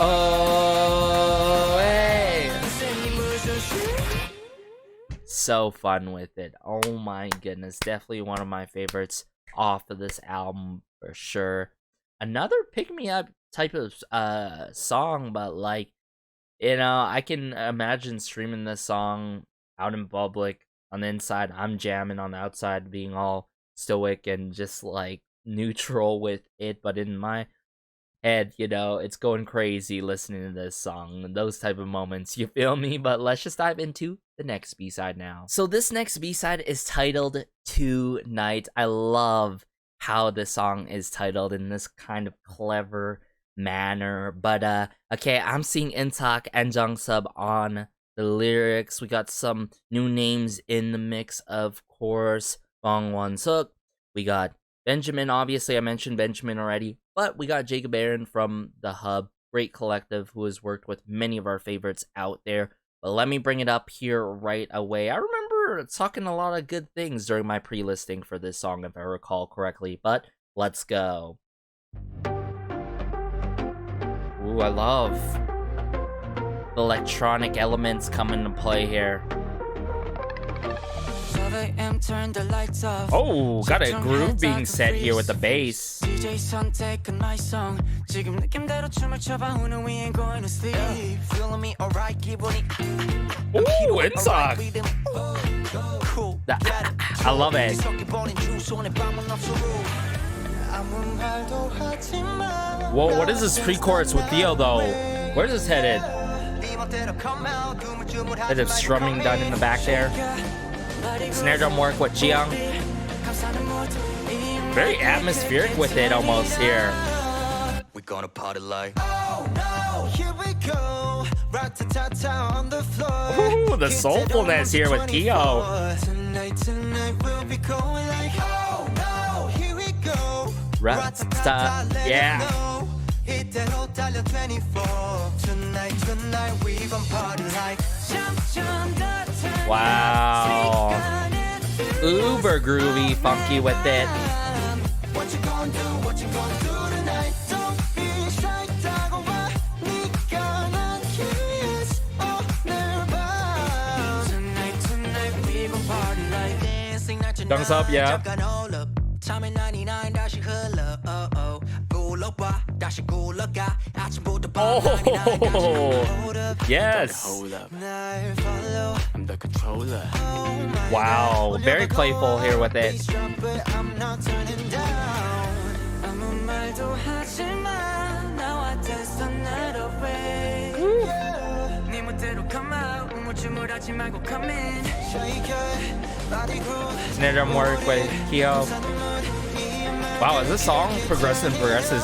Oh, hey. So fun with it. Oh my goodness, definitely one of my favorites off of this album for sure. Another pick-me-up type of song, but like, you know, I can imagine streaming this song out in public. On the inside, I'm jamming, on the outside being all stoic and just like neutral with it, but in my head, you know, it's going crazy listening to this song, those type of moments, you feel me? But let's just dive into the next B-side now. So this next B-side is titled Tonight. I love how this song is titled in this kind of clever manner, but okay, I'm seeing Intak and Jongsub on the lyrics. We got some new names in the mix, of course. Bong Won-suk, we got Benjamin, obviously I mentioned Benjamin already, but we got Jacob Aaron from The Hub, great collective who has worked with many of our favorites out there. But let me bring it up here right away. I remember talking a lot of good things during my pre-listing for this song, if I recall correctly, but let's go. Ooh, I love the electronic elements come into play here. Oh, got a groove being set here with the bass. Ooh, Insak. I love it. Whoa, what is this pre-chorus with Theo though? Where's this headed? Bit of strumming done in the back there. Snare drum work with Jiyoung. Very atmospheric with it almost here. We gonna party like, oh no, here we go. Rat-ta-ta-ta on the floor. Ooh, the soulfulness here with Kyo. Tonight we'll be going like, oh no, here we go. Rat-ta-ta, yeah. 이대로 달려 24. Tonight we gon' party like. Wow. Uber groovy, funky with it. What you gonna do? What you gonna do tonight? Don't be shy, 다가와. 네가 난 curious. 내봐. Tonight we gon' party like dancing night tonight. Thumbs up, yeah. 잠깐 hold up. 참에 99 다시 흘러. Oh oh. 굴러봐. 다시 굴러가. 아침부터 밤까지 Oh, yes. hold up. 날 follow. I'm the controller. Wow, very playful here with it. I'm not turning down. 아무 말도 하지 마. 나와 dance the night away. 네 멋대로 come out. 우물쭈물하지 말고 come in. Shake it, body groove. Snare work with Kyo. Wow, as this song progresses,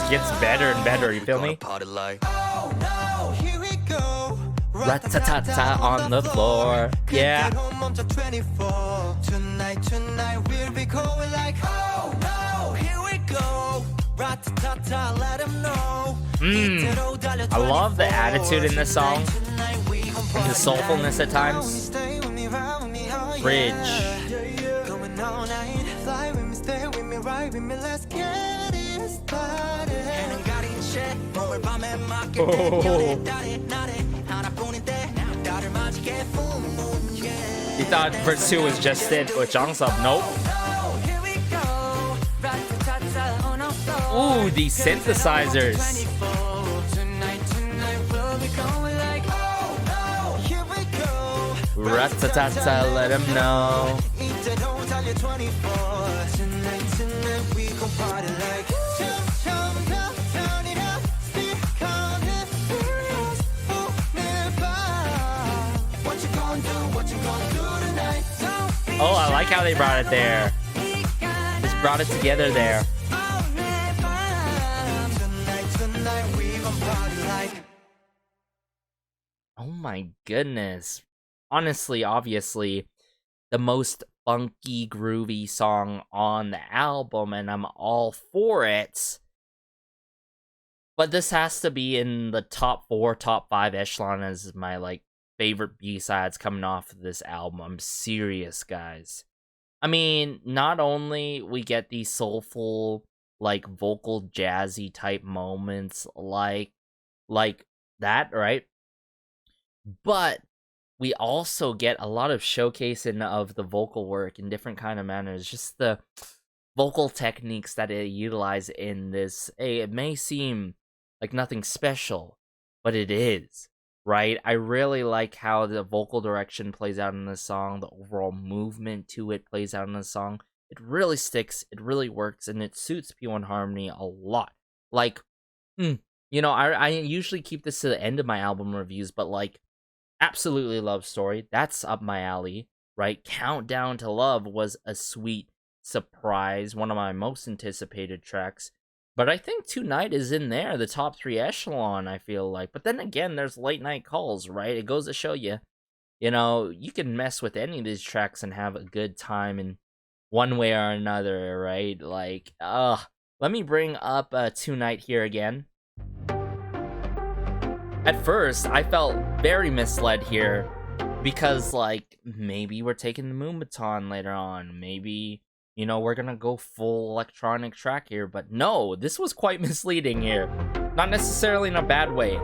gets better and better. You feel me? Party like, oh no, here we go. Rat-ta-ta-ta on the floor. Yeah. Tonight we'll be going like, oh no, here we go. Rat-ta-ta-ta, let them know. I love the attitude in this song. And the soulfulness at times. Bridge. Let's get it started. You thought verse 2 was just it with Jongsup. Nope. Ooh, these synthesizers. Rat-ta-ta-ta, let him know. Oh, I like how they brought it there. Just brought it together there. Oh my goodness. Honestly, obviously, the most funky, groovy song on the album, and I'm all for it. But this has to be in the top 4, top 5 echelon as my, like, favorite B-sides coming off of this album. I'm serious, guys. I mean, not only we get these soulful, like, vocal jazzy type moments like that, right? But we also get a lot of showcasing of the vocal work in different kind of manners. Just the vocal techniques that it utilize in this. Hey, it may seem like nothing special, but it is, right? I really like how the vocal direction plays out in this song. The overall movement to it plays out in this song. It really sticks. It really works, and it suits P1Harmony a lot. Like, you know, I usually keep this to the end of my album reviews, but like, absolutely Love Story, that's up my alley, right? Countdown to Love was a sweet surprise, one of my most anticipated tracks. But I think Tonight is in there, the top 3 echelon, I feel like. But then again, there's Late Night Calls, right? It goes to show you, you know, you can mess with any of these tracks and have a good time in one way or another, right? Like, let me bring up Tonight here again. At first, I felt very misled here because, like, maybe we're taking the Moon Baton later on. Maybe, you know, we're gonna go full electronic track here. But no, this was quite misleading here. Not necessarily in a bad way.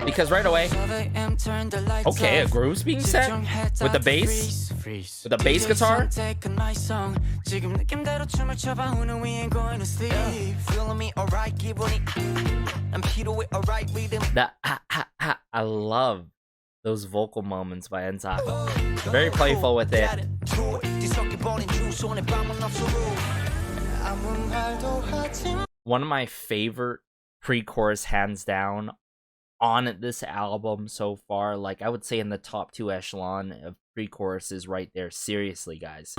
Because right away, okay, a groove's being set with the bass, with the bass guitar. That I love those vocal moments by Ensako. Very playful with it. One of my favorite pre-chorus, hands down, on this album so far. Like, I would say in the top 2 echelon of pre-choruses right there. Seriously, guys.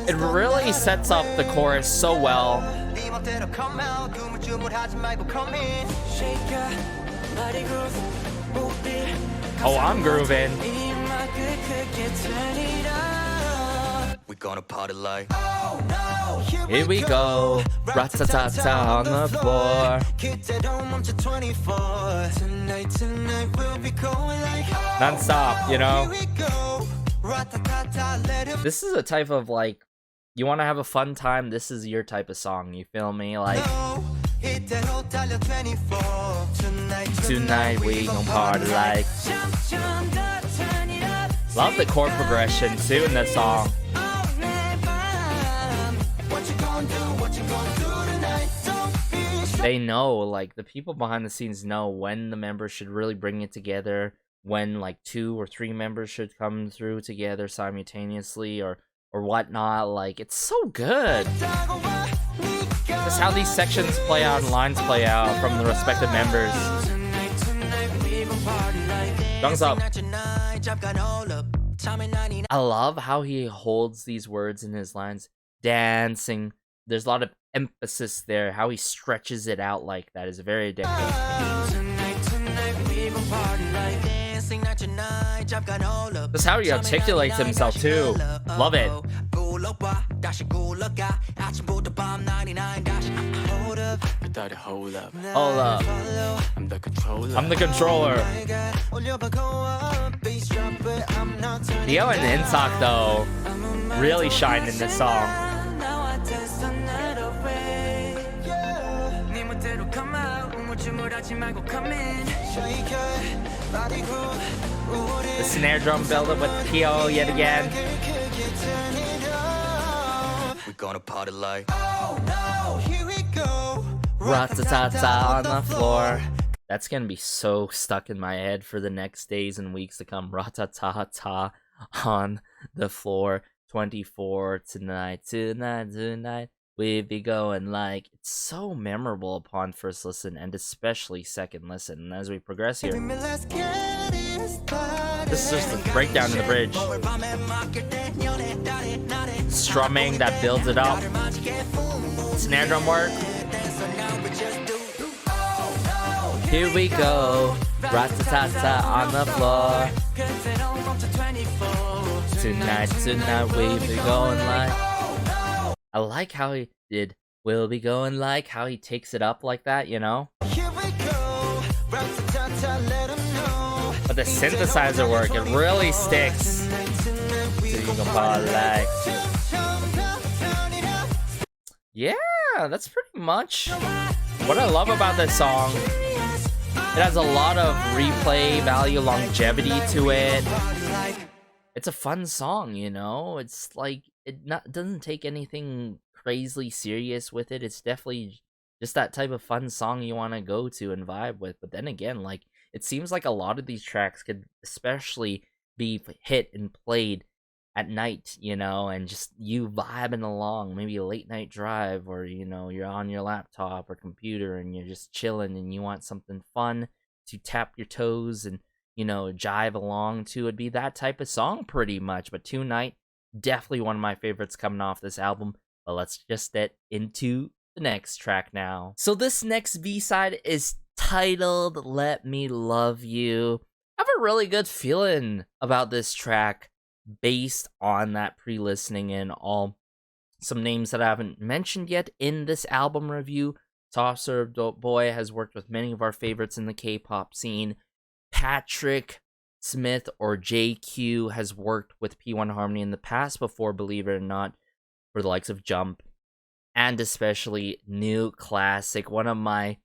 It really sets up the chorus so well. Oh, I'm grooving. We gonna party like Here we go. Rat-ta-ta-ta on the floor. Non-stop, you know? This is a type of, like, you want to have a fun time, this is your type of song, you feel me? Like, tonight we gon' party like. Love the chord progression too in this song. They know, like, the people behind the scenes know when the members should really bring it together, when like 2 or 3 members should come through together simultaneously or whatnot. Like, it's so good. Just how these sections play out and lines play out from the respective members. Thumbs up. I love how he holds these words in his lines. Dancing. There's a lot of emphasis there. How he stretches it out like that is very addictive. That's how he articulates himself too. Love it. Hold up. I'm the controller. Theo and Insak though really shine in this song. The snare drum build-up with P.O. yet again. we gonna party like Rat-ta-ta-ta on the floor. That's gonna be so stuck in my head for the next days and weeks to come. Rat-ta-ta-ta on the floor. 24 tonight. We be going like. It's so memorable upon first listen and especially second listen. And as we progress here, this is just a breakdown in the bridge. Strumming that builds it up. Snare drum work. Here we go. Rat-ta-ta-ta on the floor. Tonight we be going like. I like how he did. We'll be going like how he takes it up like that, you know? But the synthesizer work, it really sticks. Yeah, that's pretty much what I love about this song. It has a lot of replay value, longevity to it. It's a fun song, you know? It's like, doesn't take anything crazily serious with it. It's definitely just that type of fun song you want to go to and vibe with. But then again, like, it seems like a lot of these tracks could especially be hit and played at night, you know, and just you vibing along, maybe a late night drive, or, you know, you're on your laptop or computer and you're just chilling and you want something fun to tap your toes and, you know, jive along to. It'd be that type of song pretty much. But Tonight, definitely one of my favorites coming off this album. But let's just get into the next track now. So this next B-side is titled Let Me Love You. I have a really good feeling about this track based on that pre-listening and all. Some names that I haven't mentioned yet in this album review. Soft Serve Boy has worked with many of our favorites in the K-pop scene. Patrick Smith or JQ has worked with P1Harmony in the past before, believe it or not, for the likes of Jump, and especially New Classic, one of my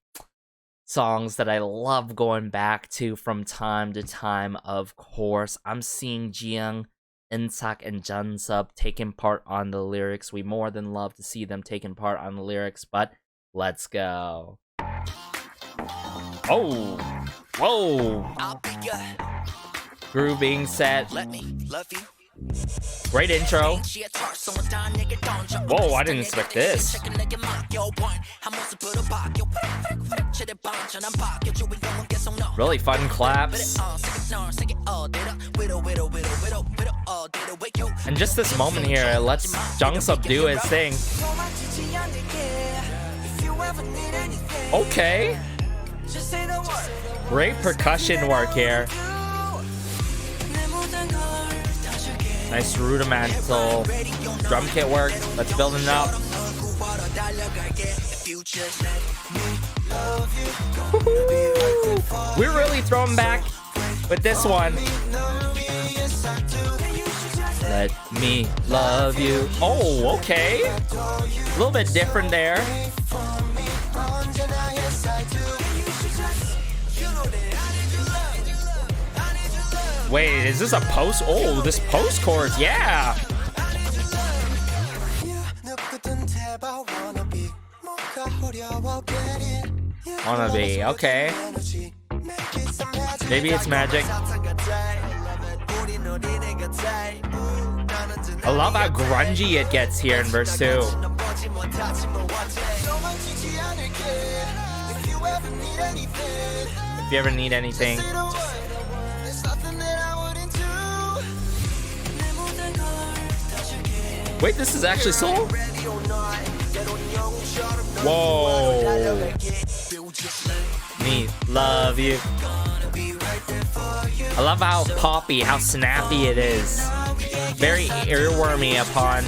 songs that I love going back to from time to time. Of course, I'm seeing Jiyoung, Insak, and Junsub taking part on the lyrics. We more than love to see them taking part on the lyrics, but let's go. Oh, whoa. Groove being set. let me love you. Great intro. Whoa, I didn't expect this. Really fun claps. And just this moment here, let's Jungsup do his thing. Okay. Great percussion work here. Nice rudimental drum kit work. Let's build it up. We're really throwing back with this one. Let me love you. Oh, okay. A little bit different there. Wait, is this a post? Oh, this post chorus, yeah. Wanna be, okay. Maybe it's magic. I love how grungy it gets here in verse 2. If you ever need anything. Wait, this is actually soul? Whoa. Me love you. I love how poppy, how snappy it is. Very earwormy upon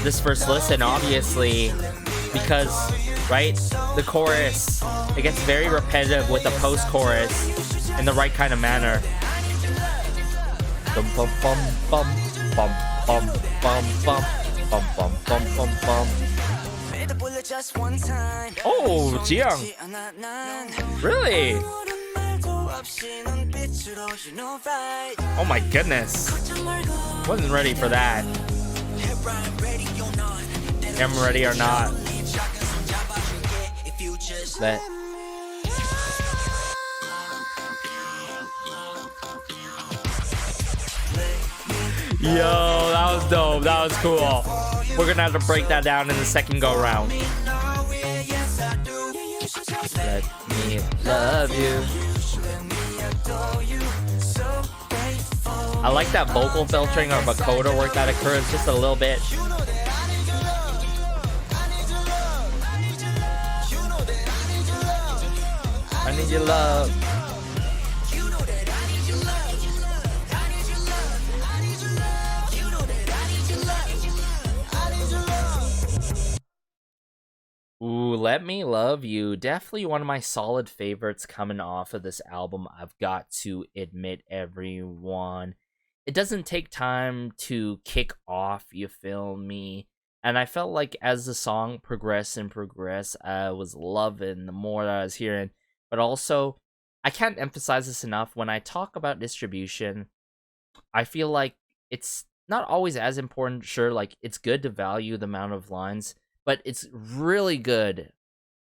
this first listen, obviously, because, right, the chorus, it gets very repetitive with the post-chorus in the right kind of manner. Bum bum bum bum bum bum bum bum bum bum bum bum bum. Oh, Jiyoung. Really? Oh my goodness. Wasn't ready for that. Am ready or not. Let Yo, that was dope. That was cool. We're gonna have to break that down in the second go round. Let me love you. I like that vocal filtering or vocoder work that occurs just a little bit. I need your love. Ooh, Let Me Love You. Definitely one of my solid favorites coming off of this album. I've got to admit, everyone. It doesn't take time to kick off, you feel me? And I felt like as the song progressed, I was loving the more that I was hearing. But also, I can't emphasize this enough. When I talk about distribution, I feel like it's not always as important. Sure, like, it's good to value the amount of lines, but it's really good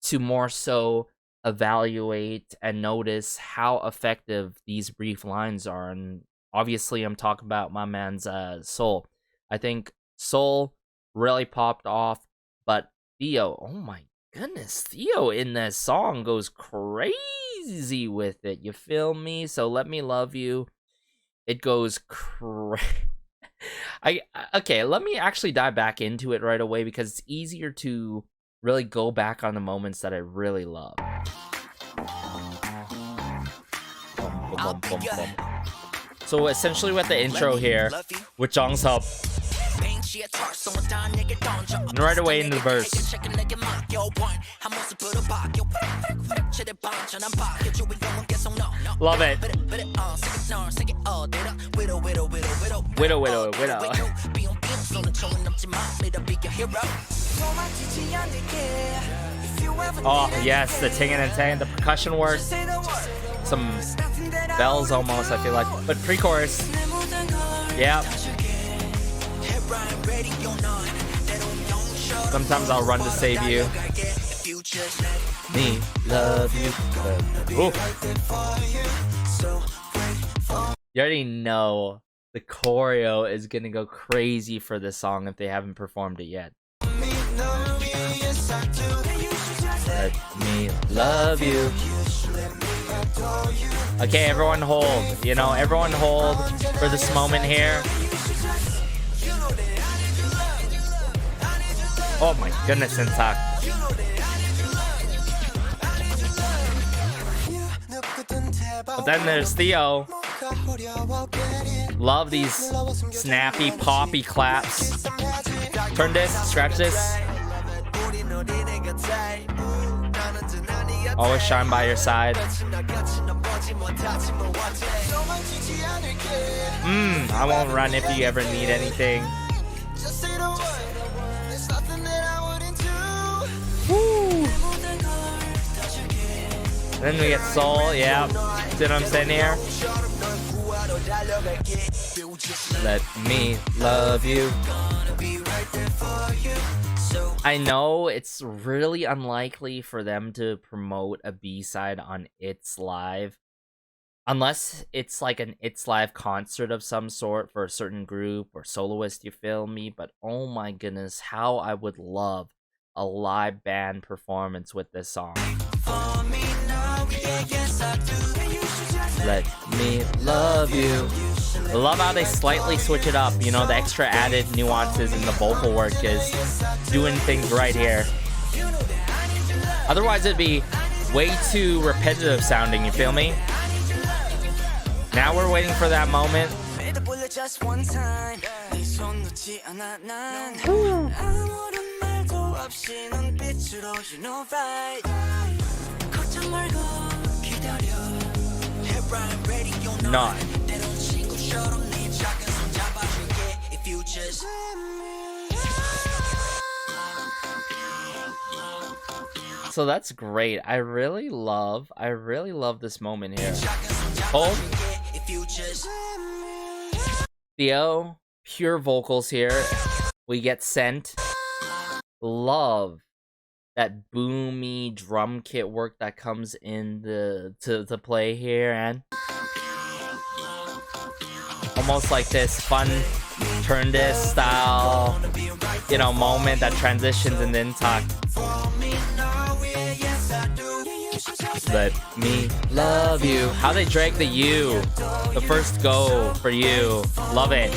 to more so evaluate and notice how effective these brief lines are. And obviously, I'm talking about my man's Soul. I think Soul really popped off, but Theo, oh my goodness, Theo in this song goes crazy with it. You feel me? So Let Me Love You. It goes crazy. Okay, let me actually dive back into it right away because it's easier to really go back on the moments that I really love. So essentially with the intro here, with Jongsup, and right away into the verse. Love it. Widow. Oh, yes, the ting and tang, the percussion work. Some bells almost, I feel like. But pre-chorus. Yeah. Sometimes I'll run to save you. Me, love you. Ooh. You already know the choreo is gonna go crazy for this song if they haven't performed it yet. Let me love you. Okay, everyone hold. You know, everyone hold for this moment here. Oh my goodness, Intak. But then there's Theo. Love these snappy, poppy claps. Turn this, scratch this. Always shine by your side. I won't run if you ever need anything. Woo. Then we get Soul, yeah. See what I'm saying here? Let me love you. I know it's really unlikely for them to promote a B-side on It's Live. Unless it's like an It's Live concert of some sort for a certain group or soloist, you feel me? But oh my goodness, how I would love a live band performance with this song. Let me love you. I love how they slightly switch it up. You know, the extra added nuances in the vocal work is doing things right here. Otherwise, it'd be way too repetitive sounding, you feel me? Now we're waiting for that moment. Not. So that's great. I really love this moment here. Hold. Theo, pure vocals here. We get Sent. Love that boomy drum kit work that comes in to play here, and almost like this fun turn this style, you know, moment that transitions and then talk. Let me love you. How they drag the U, the first go for you. Love it.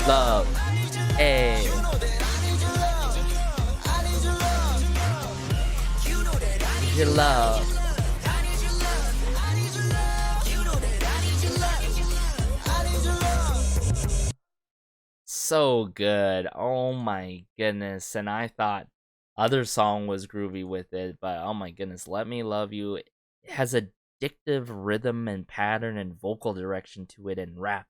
Love. Hey. Your love. So good. Oh my goodness. And I thought other song was groovy with it, but oh my goodness, Let Me Love You. It has addictive rhythm and pattern and vocal direction to it, and rap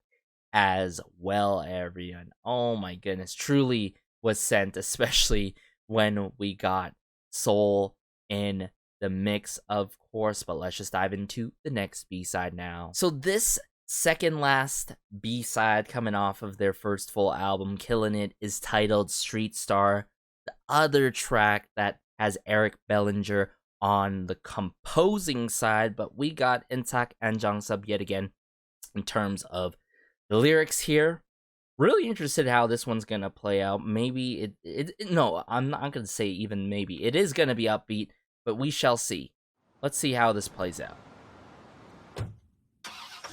as well, everyone. Oh my goodness, truly was sent, especially when we got Soul in the mix, of course. But let's just dive into the next B-side now. So this second last B-side coming off of their first full album, Killin' It, is titled Street Star, the other track that has Eric Bellinger on the composing side. But we got Intak and Jangsub yet again in terms of the lyrics here. Really interested how this one's gonna play out. Maybe no, I'm not gonna say even maybe. It is gonna be upbeat, but we shall see. Let's see how this plays out.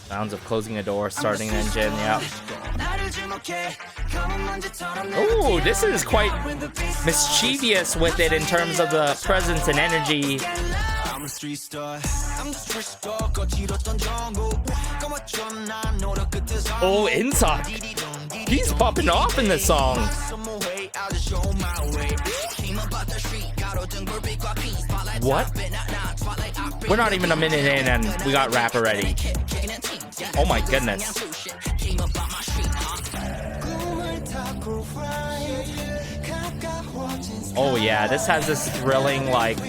Sounds of closing a door, starting an engine, yeah. Ooh, this is quite mischievous with it in terms of the presence and energy. Oh, Intak. He's popping off in this song. What? We're not even a minute in and we got rap already. Oh my goodness. Oh yeah, this has this thrilling like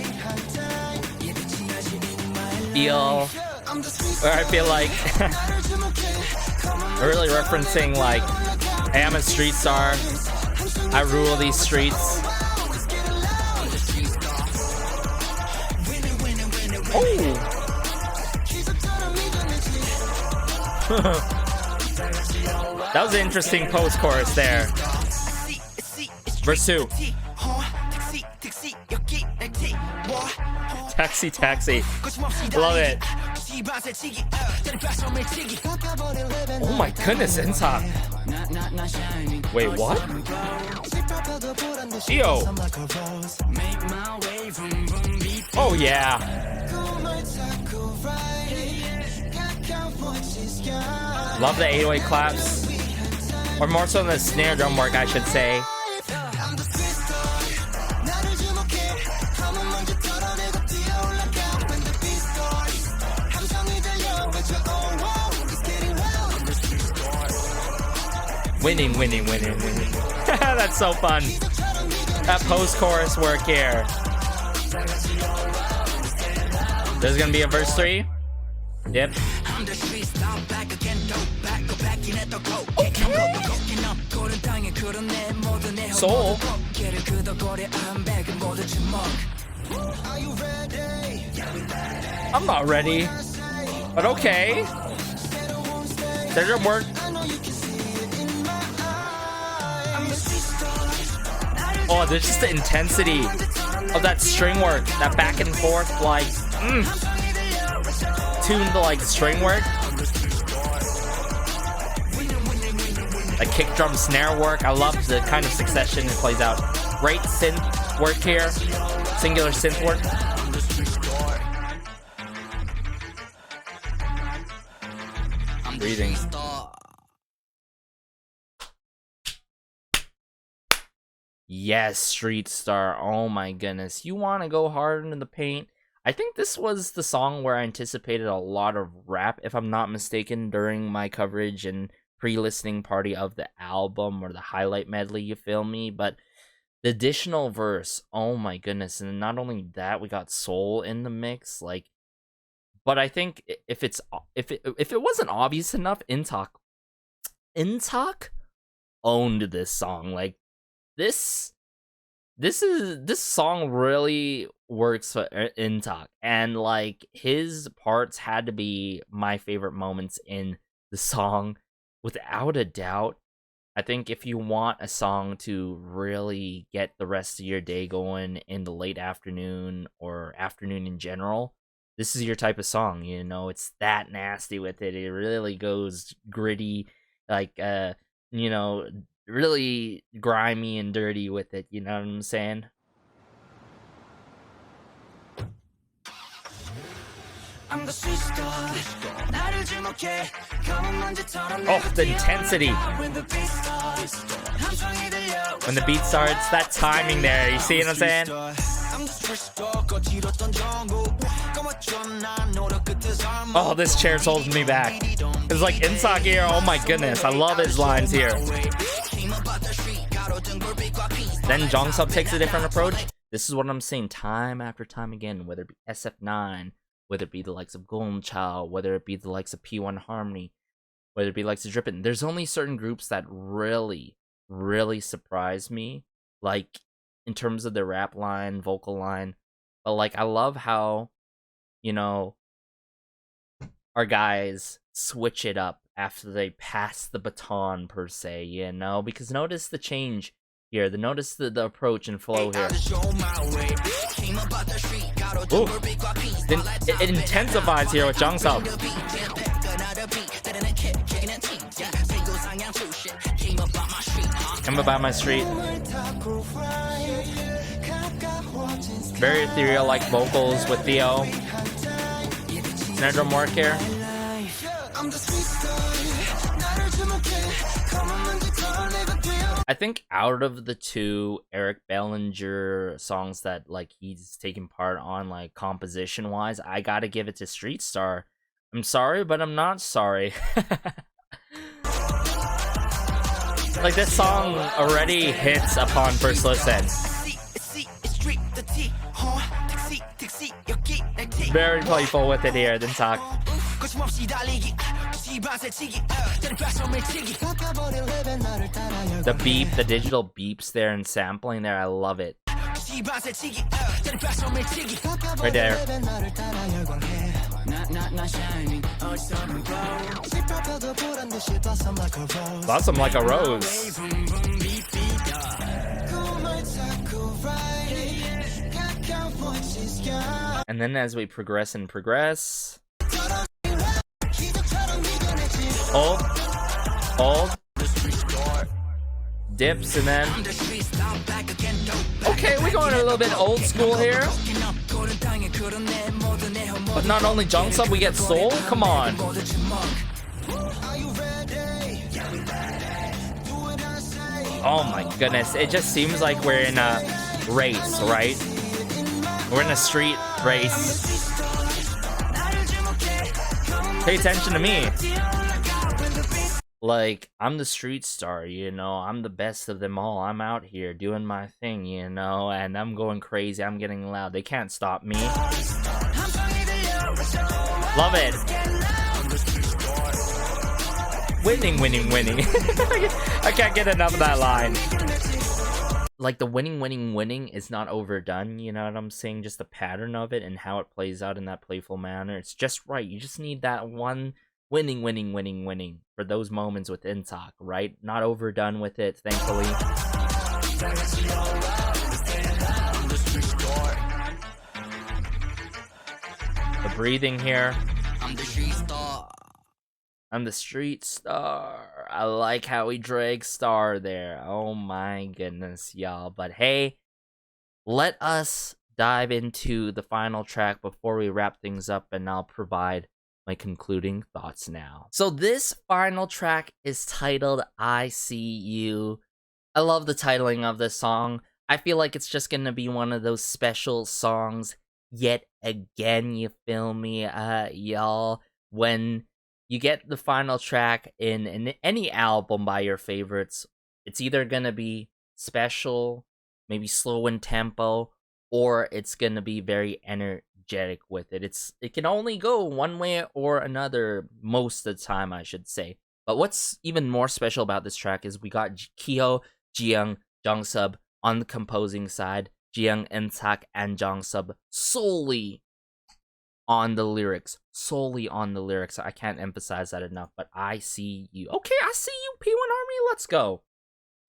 feel where I feel like really referencing like, hey, I'm a street star, I rule these streets. Oh. That was an interesting post-chorus there. Verse 2. Taxi, taxi. Love it. Oh my goodness, Inside. Wait, what? Yo. Oh yeah. Love the 808 claps. Or more so than the snare drum work, I should say. Winning, winning, winning, winning. That's so fun. That post-chorus work here. There's gonna be a verse 3. Yep. Okay. Soul. I'm not ready. But okay. There's your work. Oh, there's just the intensity of that string work, that back and forth, like, tuned like string work. Like kick drum snare work. I love the kind of succession it plays out. Great synth work here. Singular synth work. Breathing. Yes, Street Star. Oh my goodness. You want to go hard into the paint? I think this was the song where I anticipated a lot of rap, if I'm not mistaken, during my coverage and pre-listening party of the album or the highlight medley, you feel me? But the additional verse, oh my goodness. And not only that, we got soul in the mix. Like, but I think if it wasn't obvious enough, Intak owned this song. Like, this song really works for Intak, and like his parts had to be my favorite moments in the song without a doubt. I think if you want a song to really get the rest of your day going in the late afternoon or afternoon in general, this is your type of song. You know, it's that nasty with it. It really goes gritty, like you know, really grimy and dirty with it, you know what I'm saying? Oh, the intensity. When the beat starts, that timing there, you see what I'm saying? Oh, this chair's holding me back. It's like Insak here, oh my goodness, I love his lines here. Then Jongsup takes a different approach. This is what I'm saying time after time again, whether it be SF9, whether it be the likes of Golden Child, whether it be the likes of P1Harmony, whether it be likes of Drippin'. There's only certain groups that really, really surprise me, like in terms of their rap line, vocal line. But like, I love how, you know, our guys switch it up after they pass the baton, per se, you know? Because notice the change here. Notice the approach and flow here. Ooh. It intensifies here with Jongsup. I'm about my street. Very ethereal, like vocals with Theo. Snare drum work here. I think out of the two Eric Bellinger songs that like he's taking part on, like composition wise, I gotta give it to Street Star. I'm sorry, but I'm not sorry. Like, this song already hits upon first listen. Very playful with it here, then talk. The beep, the digital beeps there and sampling there, I love it. Right there. Blossom like a rose. And then as we progress and progress, hold, dips, and then okay, we're going a little bit old school here. But not only Jungsup, we get Soul. Come on. Oh my goodness, it just seems like we're in a race, right? We're in a street race. Pay attention to me. Like, I'm the street star, you know, I'm the best of them all. I'm out here doing my thing, you know, and I'm going crazy, I'm getting loud. They can't stop me. Love it. Winning, winning, winning. I can't get enough of that line. Like, the winning, winning, winning is not overdone, you know what I'm saying? Just the pattern of it and how it plays out in that playful manner. It's just right. You just need that one winning, winning, winning, winning for those moments with Intak, right? Not overdone with it, thankfully. The breathing here. I'm the street star. I'm the street star. I like how he drags star there. Oh my goodness, y'all. But hey, let us dive into the final track before we wrap things up, and I'll provide my concluding thoughts now. So this final track is titled I See You. I love the titling of this song. I feel like it's just gonna be one of those special songs yet again, you feel me, y'all? When you get the final track in any album by your favorites, it's either gonna be special, maybe slow in tempo, or it's gonna be very energetic with it. It can only go one way or another most of the time, I should say. But what's even more special about this track is we got Kyo, Jiyoung, Jungsup on the composing side, Jiyoung, Intak, and Jungsup solely on the lyrics. Solely on the lyrics. I can't emphasize that enough, but I see you. Okay, I see you, P1Harmony. Let's go.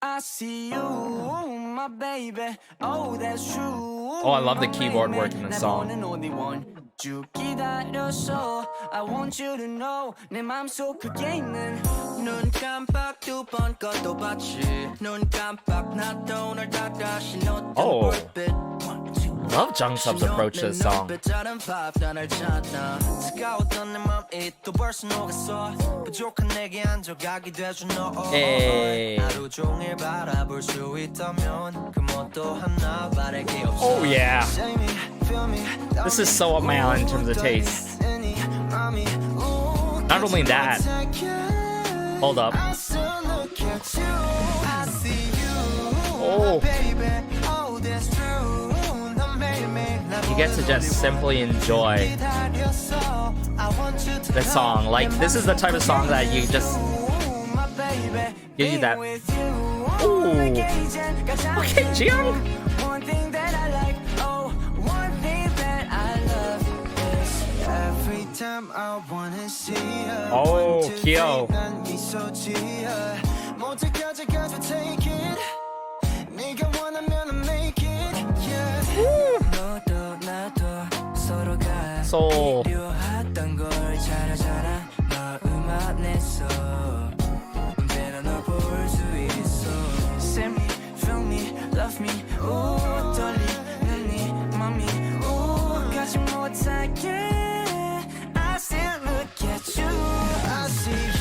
I see you, my baby. Oh, that's true. Oh, I love the keyboard work in the song. I want you to know 내 맘속 그게 있는 눈 깜빡 두 번 꺼도 봤지 눈 깜빡 나도 오늘 다시 너 Oh, love Jungsup's approach to the song. Hey. Oh yeah. This is so up my alley in terms of taste. Not only that. Hold up. Oh. You get to just simply enjoy the song. Like, this is the type of song that you just give you that. Ooh. Okay, Jiyoung. Oh, Kyo. Soul.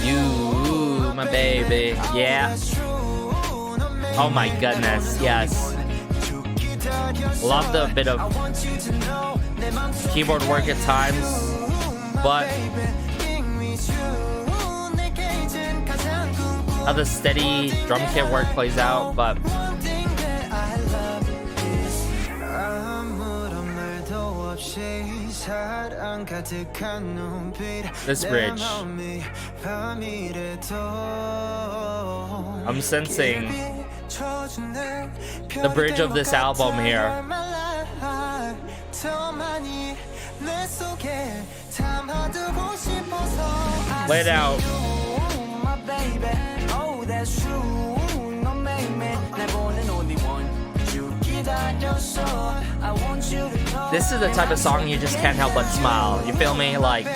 You, my baby. Yeah. Oh my goodness, yes. Love the bit of keyboard work at times, but how the steady drum kit work plays out, but this bridge, I'm sensing the bridge of this album here. Lay it out. I want you to know This is the type of song you just can't help but smile. You feel me? Like,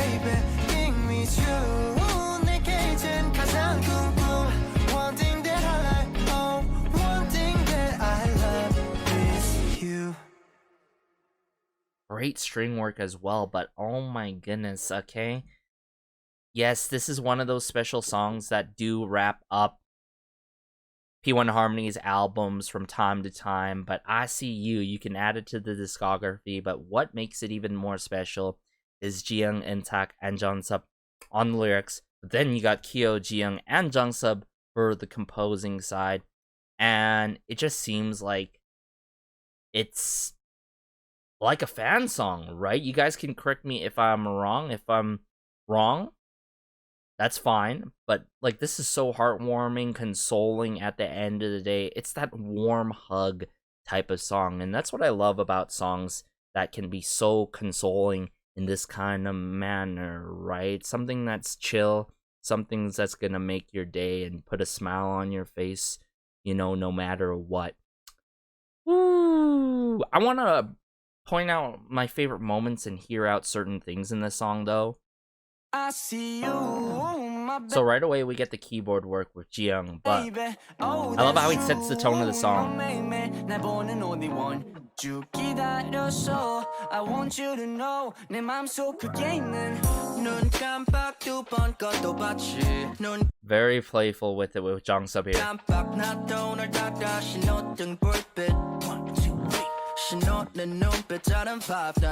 great string work as well, but oh my goodness, okay? Yes, this is one of those special songs that do wrap up P1Harmony's albums from time to time, but I See You can add it to the discography, but what makes it even more special is Jiyoung, Intak, and Jeonsub on the lyrics. But then you got Kyo, Jiyoung, and Jeonsub for the composing side, and it just seems like it's like a fan song, right? You guys can correct me if I'm wrong. If I'm wrong, that's fine. But like, this is so heartwarming, consoling at the end of the day. It's that warm hug type of song. And that's what I love about songs that can be so consoling in this kind of manner, right? Something that's chill, something that's gonna make your day and put a smile on your face, you know, no matter what. Woo! I want to point out my favorite moments and hear out certain things in this song, though. I see you, my So right away we get the keyboard work with Jiyoung, but I love how he sets the tone of the song. I want you to know 내 맘속 그게 있는 눈 깜빡 두 번 꺼도 봤지 눈 Very playful with it with Jeonsub here. 깜빡 나도 널 다시 놓던 불빛 1, 2, 3 A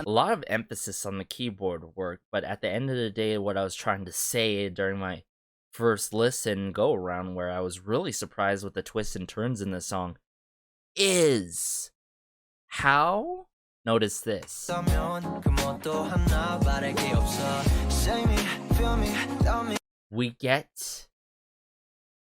lot of emphasis on the keyboard work, but at the end of the day, what I was trying to say during my first listen go around, where I was really surprised with the twists and turns in the song, is how, notice this, we get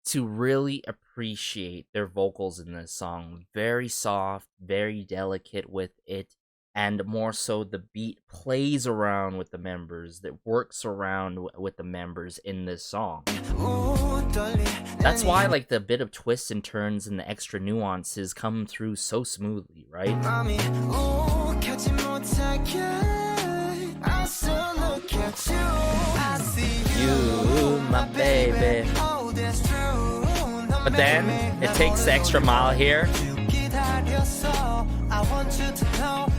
to really appreciate their vocals in this song. Very soft, very delicate with it, and more so the beat plays around with the members, that works around with the members in this song. That's why like the bit of twists and turns and the extra nuances come through so smoothly, right? You, my baby. But then it takes the extra mile here.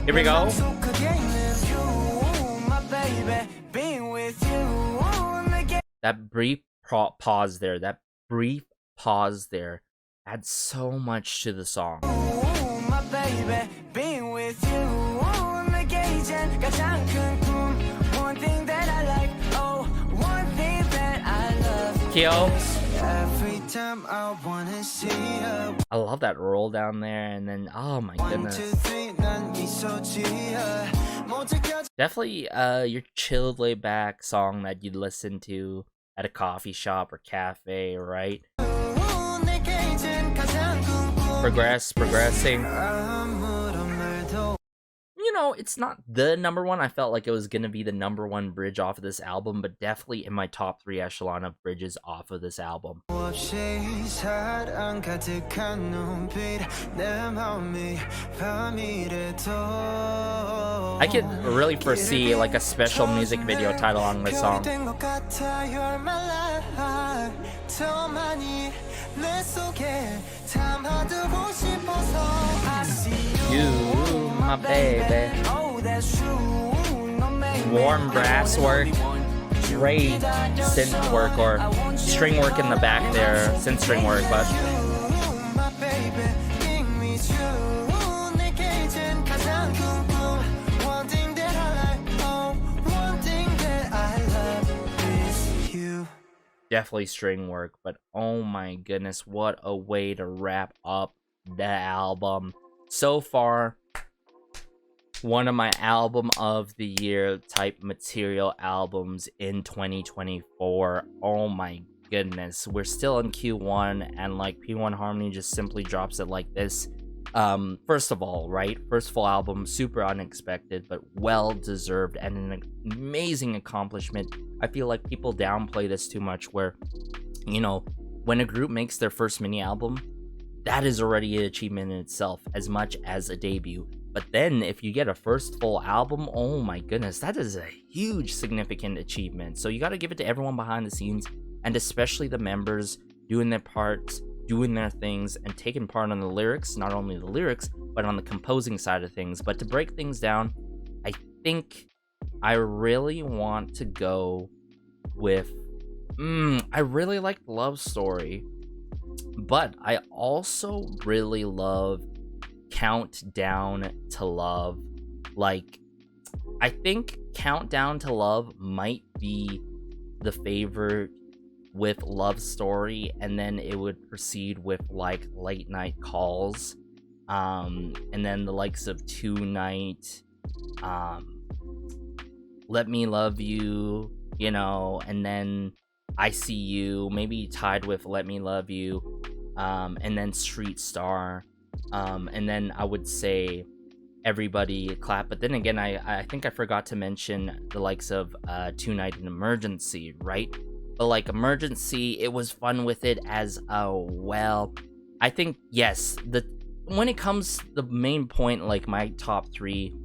Here we go. That brief pause there, adds so much to the song. Kyo. I love that roll down there, and then oh my goodness, definitely your chilled, laid back song that you'd listen to at a coffee shop or cafe, right? Progressing. You know, it's not the number one. I felt like it was gonna be the number one bridge off of this album, but definitely in my top 3 echelon of bridges off of this album. I could really foresee like a special music video title on this song. You, my baby. Warm brass work, great synth work or string work in the back there, synth string work, but definitely string work. But oh my goodness, what a way to wrap up the album. So far, one of my album of the year type material albums in 2024. Oh my goodness, we're still in Q1 and like P1Harmony just simply drops it like this. First of all, right, first full album, super unexpected but well deserved and an amazing accomplishment. I feel like people downplay this too much, where, you know, when a group makes their first mini album, that is already an achievement in itself, as much as a debut. But then if you get a first full album, oh my goodness, that is a huge significant achievement. So you got to give it to everyone behind the scenes, and especially the members doing their parts, doing their things, and taking part on the lyrics, not only the lyrics, but on the composing side of things. But to break things down, I think I really want to go with, I really like Love Story, but I also really love Countdown to Love. Like, I think Countdown to Love might be the favorite with Love Story, and then it would proceed with like Late Night Calls, and then the likes of Tonight, Let Me Love You, you know, and then I See You, maybe tied with Let Me Love You, and then Street Star, and then I would say Everybody Clap. But then again, I think I forgot to mention the likes of Tonight and Emergency, right? But like Emergency, it was fun with it as well. I think, yes, when it comes the main point, like my top 3,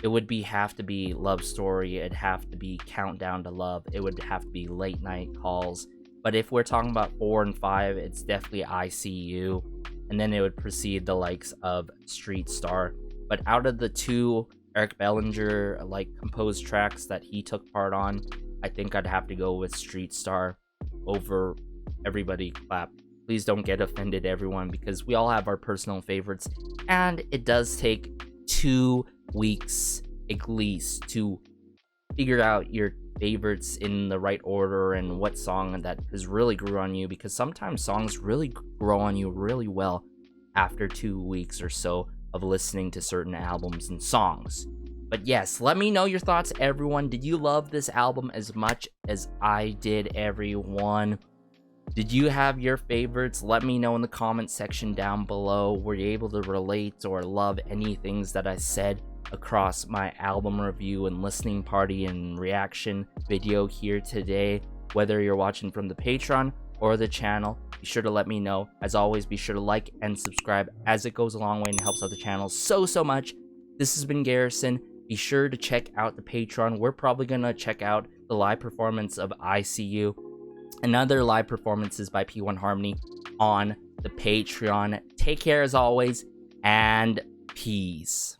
it would have to be Love Story, it'd have to be Countdown to Love, it would have to be Late Night Calls. But if we're talking about 4 and 5, it's definitely I See You, and then it would precede the likes of Street Star. But out of the 2 Eric Bellinger like composed tracks that he took part on, I think I'd have to go with Street Star over Everybody Clap. Please don't get offended, everyone, because we all have our personal favorites, and it does take 2 weeks at least to figure out your favorites in the right order and what song that has really grew on you, because sometimes songs really grow on you really well after 2 weeks or so of listening to certain albums and songs. But yes, let me know your thoughts, everyone. Did you love this album as much as I did, everyone? Did you have your favorites? Let me know in the comment section down below. Were you able to relate or love any things that I said across my album review and listening party and reaction video here today? Whether you're watching from the Patreon or the channel, be sure to let me know. As always, be sure to like and subscribe, as it goes a long way and helps out the channel so much. This has been Garrison. Be sure to check out the Patreon. We're probably gonna check out the live performance of I See You and other live performances by P1Harmony on the Patreon. Take care as always, and peace.